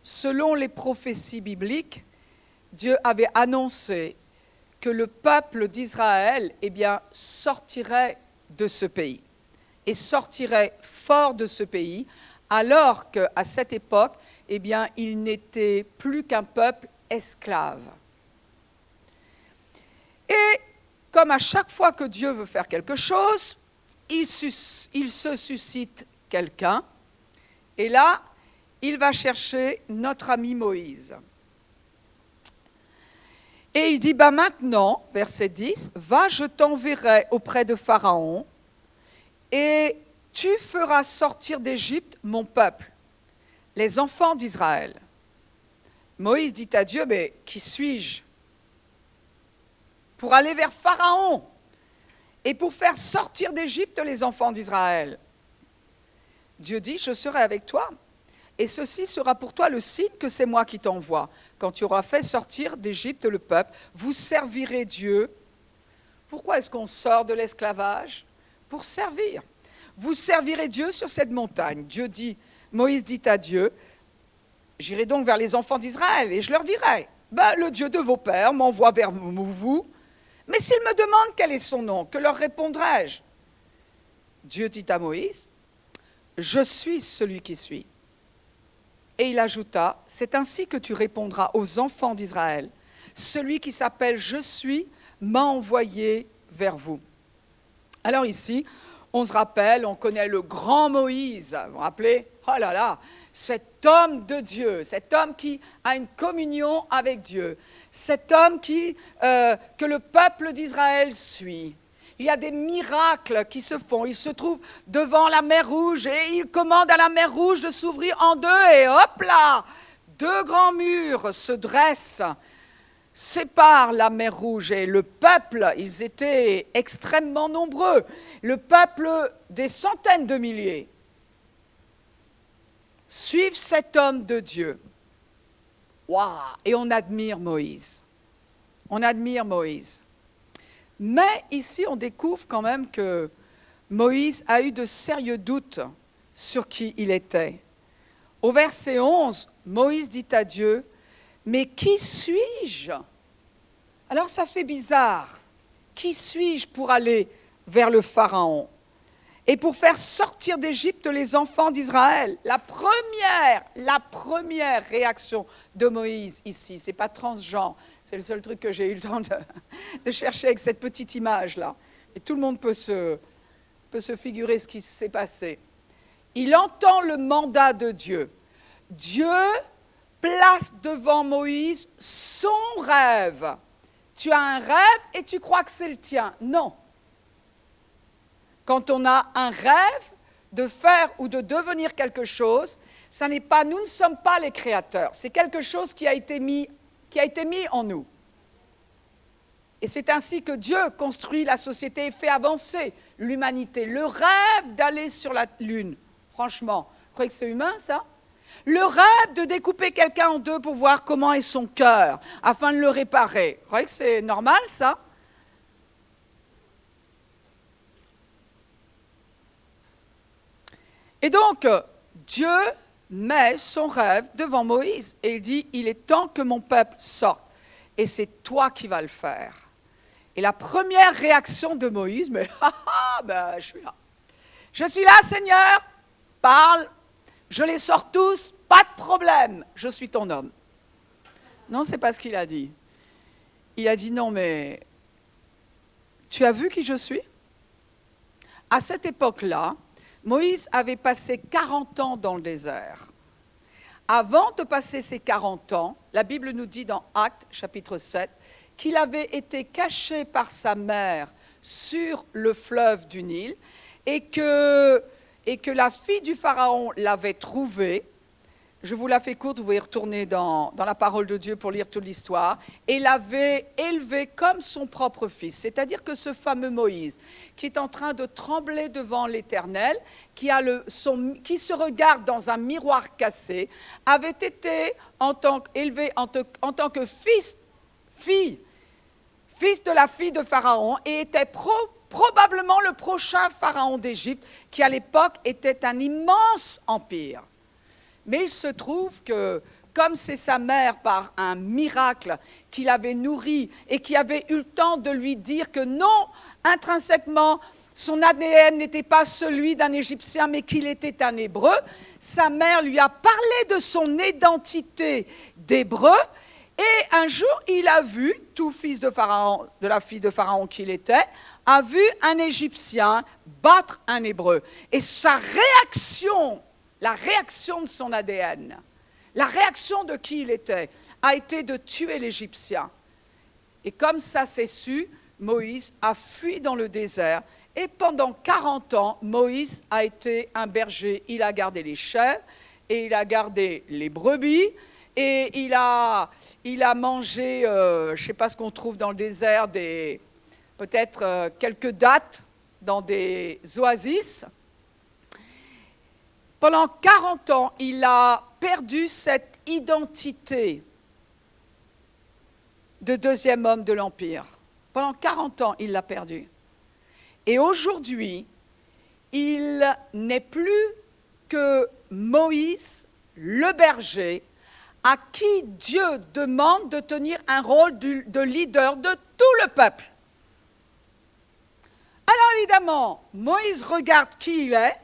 selon les prophéties bibliques, Dieu avait annoncé que le peuple d'Israël, eh bien, sortirait de ce pays et sortirait fort de ce pays, alors qu'à cette époque, eh bien, il n'était plus qu'un peuple esclave. Et comme à chaque fois que Dieu veut faire quelque chose, il se suscite quelqu'un, et là, il va chercher notre ami Moïse. Et il dit, maintenant, verset 10, « Va, je t'enverrai auprès de Pharaon, et tu feras sortir d'Égypte mon peuple, les enfants d'Israël. » Moïse dit à Dieu, « Mais qui suis-je pour aller vers Pharaon et pour faire sortir d'Égypte les enfants d'Israël ?» Dieu dit, « Je serai avec toi, et ceci sera pour toi le signe que c'est moi qui t'envoie. Quand tu auras fait sortir d'Égypte le peuple, vous servirez Dieu. » Pourquoi est-ce qu'on sort de l'esclavage? Pour servir. Vous servirez Dieu sur cette montagne. Dieu dit, Moïse dit à Dieu, « J'irai donc vers les enfants d'Israël, et je leur dirai, le Dieu de vos pères m'envoie vers vous. Mais s'ils me demandent quel est son nom, que leur répondrai-je? » Dieu dit à Moïse, « Je suis celui qui suis. » Et il ajouta, « C'est ainsi que tu répondras aux enfants d'Israël. Celui qui s'appelle Je suis m'a envoyé vers vous. » Alors ici, on se rappelle, on connaît le grand Moïse. Vous vous rappelez? Oh là là, cet homme de Dieu, cet homme qui a une communion avec Dieu, cet homme que le peuple d'Israël suit. Il y a des miracles qui se font. Il se trouve devant la mer Rouge et il commande à la mer Rouge de s'ouvrir en deux. Et hop là, deux grands murs se dressent, séparent la mer Rouge. Et le peuple, ils étaient extrêmement nombreux. Le peuple, des centaines de milliers, suivent cet homme de Dieu. Waouh! Et on admire Moïse. On admire Moïse. Mais ici, on découvre quand même que Moïse a eu de sérieux doutes sur qui il était. Au verset 11, Moïse dit à Dieu, « Mais qui suis-je » Alors ça fait bizarre. Qui suis-je pour aller vers le Pharaon et pour faire sortir d'Égypte les enfants d'Israël? La première réaction de Moïse ici, ce n'est pas transgenre. C'est le seul truc que j'ai eu le temps de chercher avec cette petite image-là. Et tout le monde peut se figurer ce qui s'est passé. Il entend le mandat de Dieu. Dieu place devant Moïse son rêve. Tu as un rêve et tu crois que c'est le tien. Non. Quand on a un rêve de faire ou de devenir quelque chose, ça n'est pas, nous ne sommes pas les créateurs. C'est quelque chose qui a été mis en nous. Et c'est ainsi que Dieu construit la société et fait avancer l'humanité. Le rêve d'aller sur la Lune, franchement, vous croyez que c'est humain ça? Le rêve de découper quelqu'un en deux pour voir comment est son cœur, afin de le réparer. Vous croyez que c'est normal ça? Et donc, Dieu met son rêve devant Moïse et il dit, il est temps que mon peuple sorte. Et c'est toi qui vas le faire. Et la première réaction de Moïse, mais ben, je suis là. Je suis là, Seigneur, parle, je les sors tous, pas de problème, je suis ton homme. Non, c'est pas ce qu'il a dit. Il a dit, non, mais tu as vu qui je suis? À cette époque-là, Moïse avait passé 40 ans dans le désert. Avant de passer ces 40 ans, la Bible nous dit dans Actes, chapitre 7, qu'il avait été caché par sa mère sur le fleuve du Nil et que la fille du Pharaon l'avait trouvé. Je vous la fais courte, vous pouvez retourner dans la parole de Dieu pour lire toute l'histoire, et l'avait élevé comme son propre fils. C'est-à-dire que ce fameux Moïse, qui est en train de trembler devant l'Éternel, qui se regarde dans un miroir cassé, avait été élevé en tant que fils de la fille de Pharaon, et était probablement le prochain Pharaon d'Égypte, qui à l'époque était un immense empire. Mais il se trouve que, comme c'est sa mère par un miracle qui l'avait nourri et qui avait eu le temps de lui dire que non, intrinsèquement, son ADN n'était pas celui d'un Égyptien, mais qu'il était un Hébreu, sa mère lui a parlé de son identité d'Hébreu, et un jour, il a vu, tout fils de Pharaon, de la fille de Pharaon qu'il était, a vu un Égyptien battre un Hébreu. Et sa réaction, la réaction de son ADN, la réaction de qui il était, a été de tuer l'Égyptien. Et comme ça s'est su, Moïse a fui dans le désert. Et pendant 40 ans, Moïse a été un berger. Il a gardé les chèvres et il a gardé les brebis. Et il a mangé, je ne sais pas ce qu'on trouve dans le désert, peut-être quelques dattes dans des oasis. Pendant 40 ans, il a perdu cette identité de deuxième homme de l'Empire. Pendant 40 ans, il l'a perdu. Et aujourd'hui, il n'est plus que Moïse, le berger, à qui Dieu demande de tenir un rôle de leader de tout le peuple. Alors évidemment, Moïse regarde qui il est.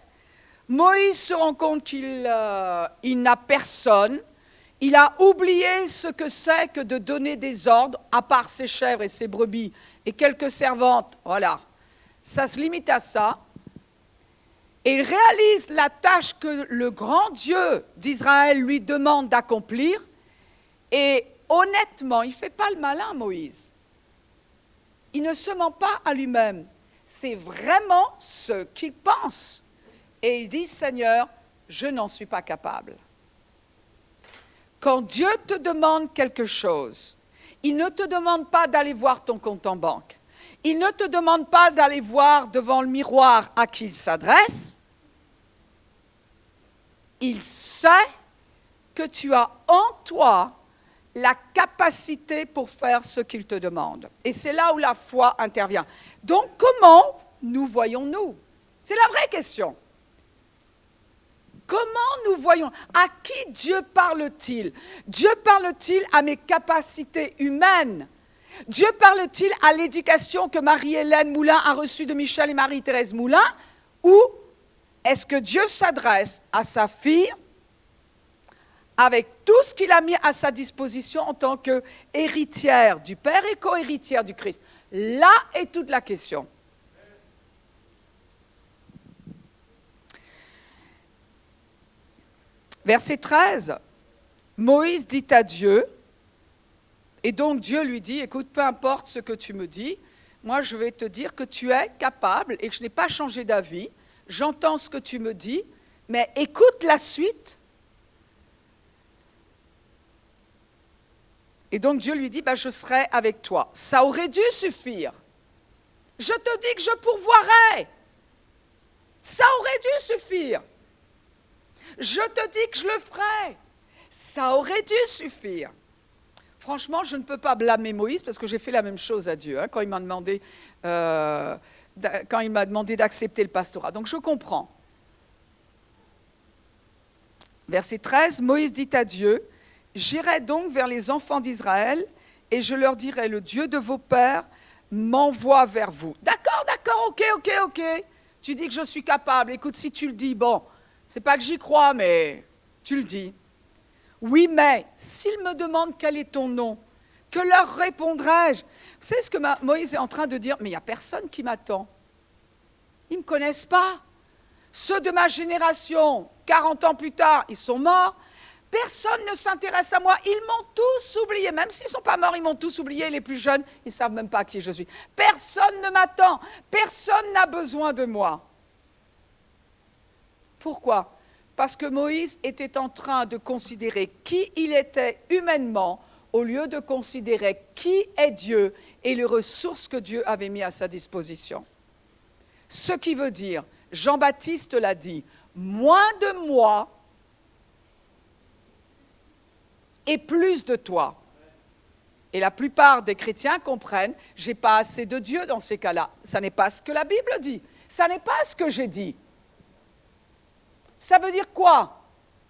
Moïse se rend compte qu'il n'a personne. Il a oublié ce que c'est que de donner des ordres, à part ses chèvres et ses brebis et quelques servantes. Voilà, ça se limite à ça. Et il réalise la tâche que le grand Dieu d'Israël lui demande d'accomplir. Et honnêtement, il ne fait pas le malin, Moïse. Il ne se ment pas à lui-même. C'est vraiment ce qu'il pense. Et il dit, Seigneur, je n'en suis pas capable. Quand Dieu te demande quelque chose, il ne te demande pas d'aller voir ton compte en banque. Il ne te demande pas d'aller voir devant le miroir à qui il s'adresse. Il sait que tu as en toi la capacité pour faire ce qu'il te demande. Et c'est là où la foi intervient. Donc, comment nous voyons-nous? C'est la vraie question. Comment nous voyons? À qui Dieu parle-t-il? Dieu parle-t-il à mes capacités humaines? Dieu parle-t-il à l'éducation que Marie-Hélène Moulin a reçue de Michel et Marie-Thérèse Moulin? Ou est-ce que Dieu s'adresse à sa fille avec tout ce qu'il a mis à sa disposition en tant qu'héritière du Père et co-héritière du Christ? Là est toute la question. Verset 13, Moïse dit à Dieu, et donc Dieu lui dit, écoute, peu importe ce que tu me dis, moi je vais te dire que tu es capable et que je n'ai pas changé d'avis, j'entends ce que tu me dis, mais écoute la suite. Et donc Dieu lui dit, je serai avec toi. Ça aurait dû suffire. Je te dis que je pourvoirai. Ça aurait dû suffire. Je te dis que je le ferai. Ça aurait dû suffire. Franchement, je ne peux pas blâmer Moïse parce que j'ai fait la même chose à Dieu quand il m'a demandé d'accepter le pastorat. Donc je comprends. Verset 13, Moïse dit à Dieu, « J'irai donc vers les enfants d'Israël et je leur dirai, le Dieu de vos pères m'envoie vers vous. » D'accord, ok. Tu dis que je suis capable. Écoute, si tu le dis, bon, c'est pas que j'y crois, mais tu le dis. Oui, mais s'ils me demandent quel est ton nom, que leur répondrai-je? Vous savez ce que Moïse est en train de dire? Mais il n'y a personne qui m'attend. Ils ne me connaissent pas. Ceux de ma génération, 40 ans plus tard, ils sont morts. Personne ne s'intéresse à moi. Ils m'ont tous oublié. Même s'ils ne sont pas morts, ils m'ont tous oublié. Les plus jeunes, ils ne savent même pas qui je suis. Personne ne m'attend. Personne n'a besoin de moi. Pourquoi? Parce que Moïse était en train de considérer qui il était humainement au lieu de considérer qui est Dieu et les ressources que Dieu avait mises à sa disposition. Ce qui veut dire, Jean-Baptiste l'a dit, moins de moi et plus de toi. Et la plupart des chrétiens comprennent, j'ai pas assez de Dieu dans ces cas-là. Ça n'est pas ce que la Bible dit. Ça n'est pas ce que j'ai dit. Ça veut dire quoi?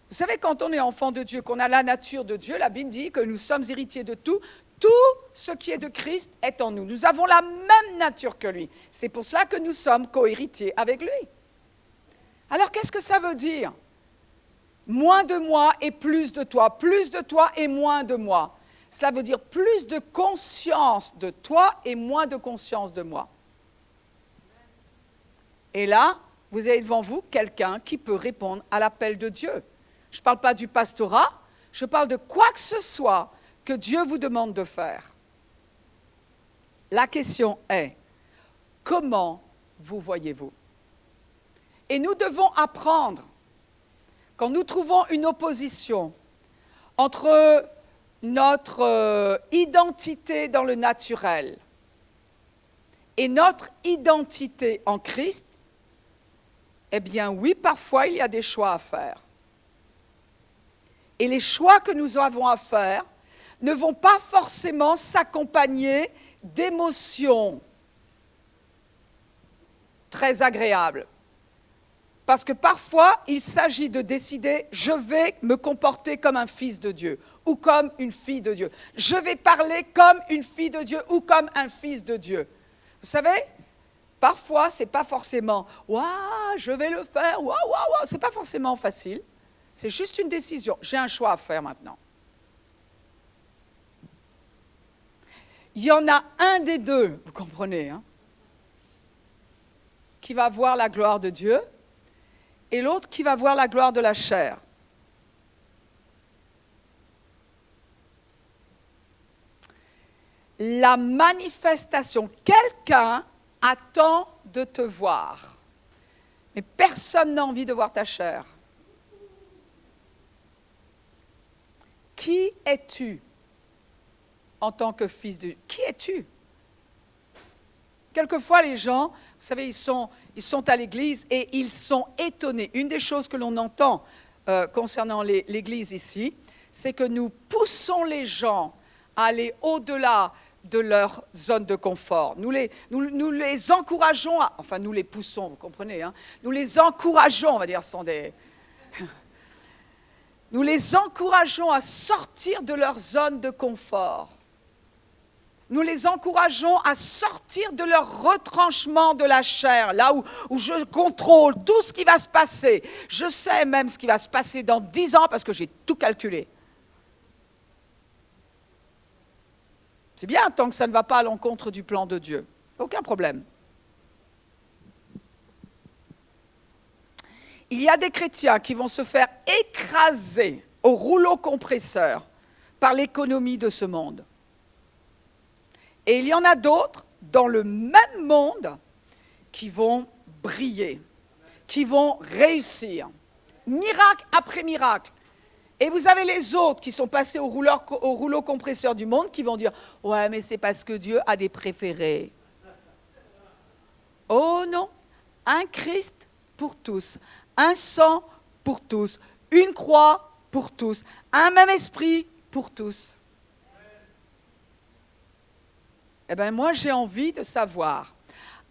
Vous savez, quand on est enfant de Dieu, qu'on a la nature de Dieu, la Bible dit que nous sommes héritiers de tout. Tout ce qui est de Christ est en nous. Nous avons la même nature que lui. C'est pour cela que nous sommes co-héritiers avec lui. Alors, qu'est-ce que ça veut dire? Moins de moi et plus de toi et moins de moi. Cela veut dire plus de conscience de toi et moins de conscience de moi. Et là, vous avez devant vous quelqu'un qui peut répondre à l'appel de Dieu. Je ne parle pas du pastorat, je parle de quoi que ce soit que Dieu vous demande de faire. La question est, comment vous voyez-vous? Et nous devons apprendre, quand nous trouvons une opposition entre notre identité dans le naturel et notre identité en Christ, eh bien oui, parfois il y a des choix à faire. Et les choix que nous avons à faire ne vont pas forcément s'accompagner d'émotions très agréables. Parce que parfois, il s'agit de décider, je vais me comporter comme un fils de Dieu ou comme une fille de Dieu. Je vais parler comme une fille de Dieu ou comme un fils de Dieu. Vous savez, parfois, ce n'est pas forcément « Waouh, je vais le faire, waouh, waouh, waouh ». Ce n'est pas forcément facile. C'est juste une décision. J'ai un choix à faire maintenant. Il y en a un des deux, vous comprenez, hein, qui va voir la gloire de Dieu et l'autre qui va voir la gloire de la chair. La manifestation, quelqu'un attend de te voir, mais personne n'a envie de voir ta chair. Qui es-tu en tant que fils de Dieu? Qui es-tu? Quelquefois, les gens, vous savez, ils sont à l'église et ils sont étonnés. Une des choses que l'on entend concernant l'église ici, c'est que nous poussons les gens à aller au-delà de leur zone de confort. Nous les encourageons, enfin nous les poussons, vous comprenez, hein, nous les encourageons, on va dire, ce sont des... Nous les encourageons à sortir de leur zone de confort. Nous les encourageons à sortir de leur retranchement de la chair, là où je contrôle tout ce qui va se passer. Je sais même ce qui va se passer dans 10 ans parce que j'ai tout calculé. C'est bien tant que ça ne va pas à l'encontre du plan de Dieu. Aucun problème. Il y a des chrétiens qui vont se faire écraser au rouleau compresseur par l'économie de ce monde. Et il y en a d'autres dans le même monde qui vont briller, qui vont réussir, miracle après miracle. Et vous avez les autres qui sont passés au rouleau compresseur du monde qui vont dire « Ouais, mais c'est parce que Dieu a des préférés. » Oh non, un Christ pour tous. Un sang pour tous, une croix pour tous, un même esprit pour tous. Eh bien, moi, j'ai envie de savoir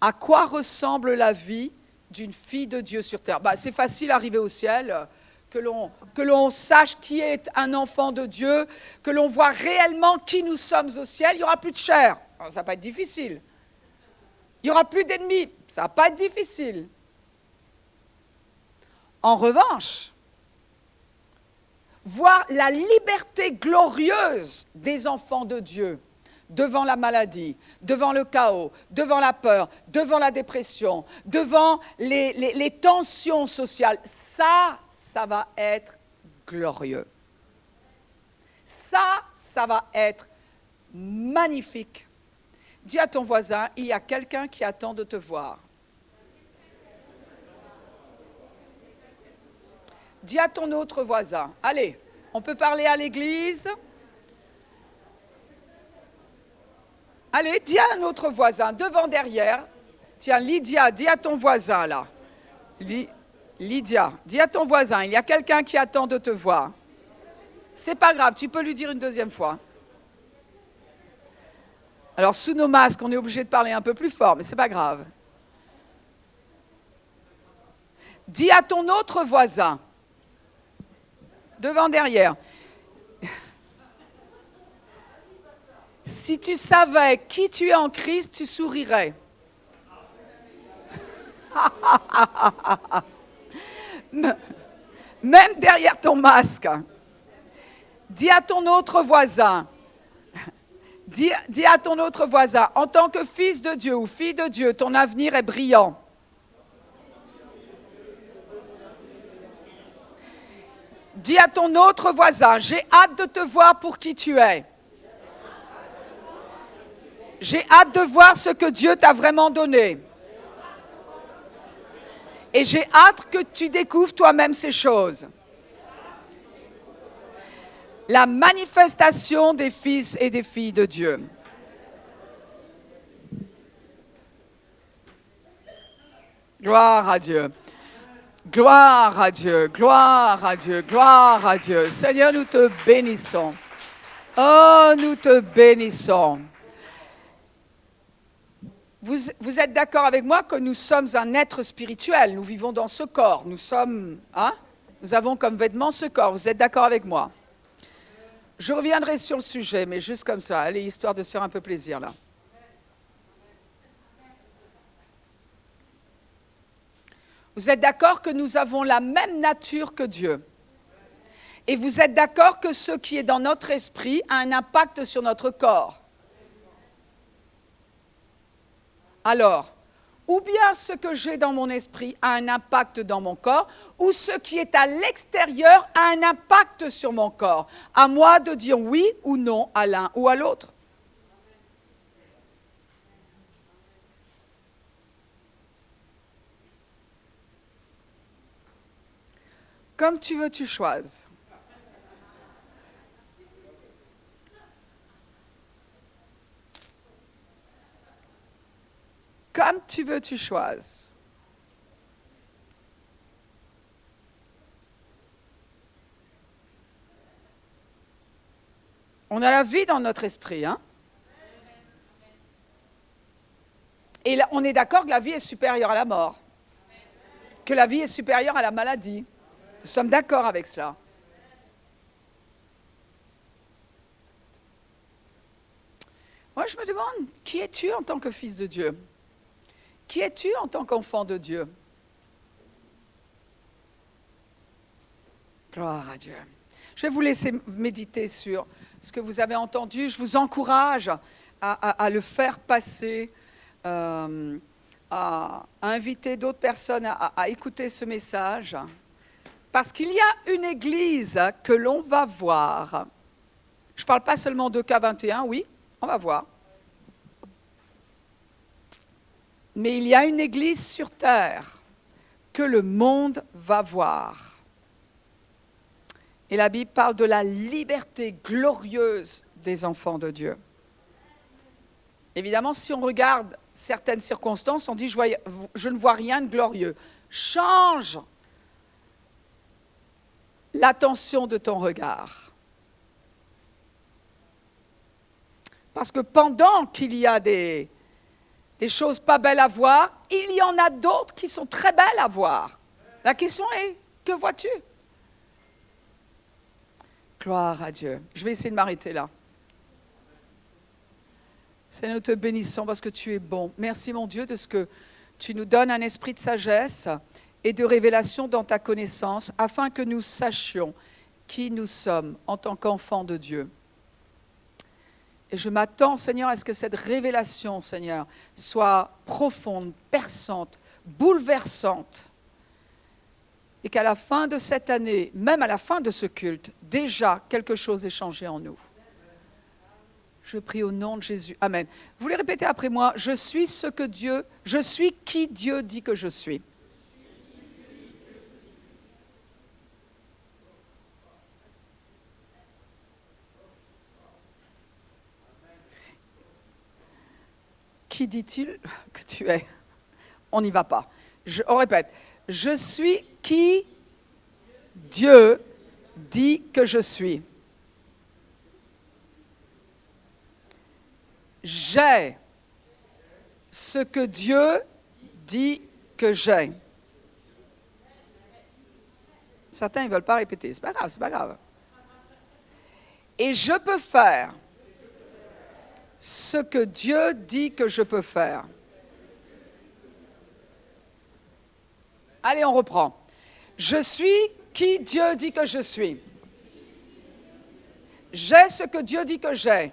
à quoi ressemble la vie d'une fille de Dieu sur terre. C'est facile d'arriver au ciel que l'on sache qui est un enfant de Dieu, que l'on voit réellement qui nous sommes au ciel, il n'y aura plus de chair. Alors, ça va pas être difficile. Il n'y aura plus d'ennemis. Ça va pas être difficile. En revanche, voir la liberté glorieuse des enfants de Dieu devant la maladie, devant le chaos, devant la peur, devant la dépression, devant les tensions sociales, ça va être glorieux. Ça va être magnifique. Dis à ton voisin, il y a quelqu'un qui attend de te voir. Dis à ton autre voisin, allez, on peut parler à l'église. Allez, dis à un autre voisin, devant, derrière. Tiens, Lydia, dis à ton voisin, là. Lydia, dis à ton voisin, il y a quelqu'un qui attend de te voir. C'est pas grave, tu peux lui dire une deuxième fois. Alors, sous nos masques, on est obligé de parler un peu plus fort, mais c'est pas grave. Dis à ton autre voisin, devant, derrière. Si tu savais qui tu es en Christ, tu sourirais. Même derrière ton masque. Dis à ton autre voisin, dis à ton autre voisin, en tant que fils de Dieu ou fille de Dieu, ton avenir est brillant. Dis à ton autre voisin, j'ai hâte de te voir pour qui tu es. J'ai hâte de voir ce que Dieu t'a vraiment donné. Et j'ai hâte que tu découvres toi-même ces choses. La manifestation des fils et des filles de Dieu. Gloire à Dieu. Gloire à Dieu, gloire à Dieu, gloire à Dieu. Seigneur, nous te bénissons. Oh, nous te bénissons. Vous êtes d'accord avec moi que nous sommes un être spirituel, nous vivons dans ce corps, nous avons comme vêtement ce corps, vous êtes d'accord avec moi? Je reviendrai sur le sujet, mais juste comme ça, allez, histoire de se faire un peu plaisir là. Vous êtes d'accord que nous avons la même nature que Dieu? Et vous êtes d'accord que ce qui est dans notre esprit a un impact sur notre corps? Alors, ou bien ce que j'ai dans mon esprit a un impact dans mon corps, ou ce qui est à l'extérieur a un impact sur mon corps. À moi de dire oui ou non à l'un ou à l'autre. Comme tu veux, tu choisis. Comme tu veux, tu choisis. On a la vie dans notre esprit, hein? Et là, on est d'accord que la vie est supérieure à la mort. Que la vie est supérieure à la maladie. Nous sommes d'accord avec cela. Moi, je me demande, qui es-tu en tant que fils de Dieu? Qui es-tu en tant qu'enfant de Dieu? Gloire à Dieu. Je vais vous laisser méditer sur ce que vous avez entendu. Je vous encourage à le faire passer, à inviter d'autres personnes à écouter ce message. Parce qu'il y a une église que l'on va voir. Je ne parle pas seulement de K21, oui, on va voir. Mais il y a une église sur terre que le monde va voir. Et la Bible parle de la liberté glorieuse des enfants de Dieu. Évidemment, si on regarde certaines circonstances, on dit je ne vois rien de glorieux. Change l'attention de ton regard. Parce que pendant qu'il y a des choses pas belles à voir, il y en a d'autres qui sont très belles à voir. La question est, que vois-tu? Gloire à Dieu. Je vais essayer de m'arrêter là. Seigneur, nous te bénissons parce que tu es bon. Merci mon Dieu de ce que tu nous donnes un esprit de sagesse et de révélation dans ta connaissance afin que nous sachions qui nous sommes en tant qu'enfants de Dieu. Et je m'attends, Seigneur, à ce que cette révélation, Seigneur, soit profonde, perçante, bouleversante. Et qu'à la fin de cette année, même à la fin de ce culte, déjà quelque chose ait changé en nous. Je prie au nom de Jésus. Amen. Vous voulez répéter après moi? Je suis qui Dieu dit que je suis. Qui dit-il que tu es? On n'y va pas. On répète. Je suis qui Dieu dit que je suis. J'ai ce que Dieu dit que j'ai. Certains ne veulent pas répéter. C'est pas grave, c'est pas grave. Et je peux faire ce que Dieu dit que je peux faire. Allez, on reprend. Je suis qui Dieu dit que je suis. J'ai ce que Dieu dit que j'ai.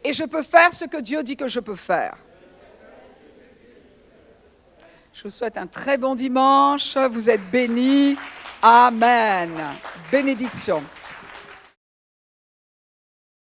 Et je peux faire ce que Dieu dit que je peux faire. Je vous souhaite un très bon dimanche. Vous êtes bénis. Amen. Bénédiction.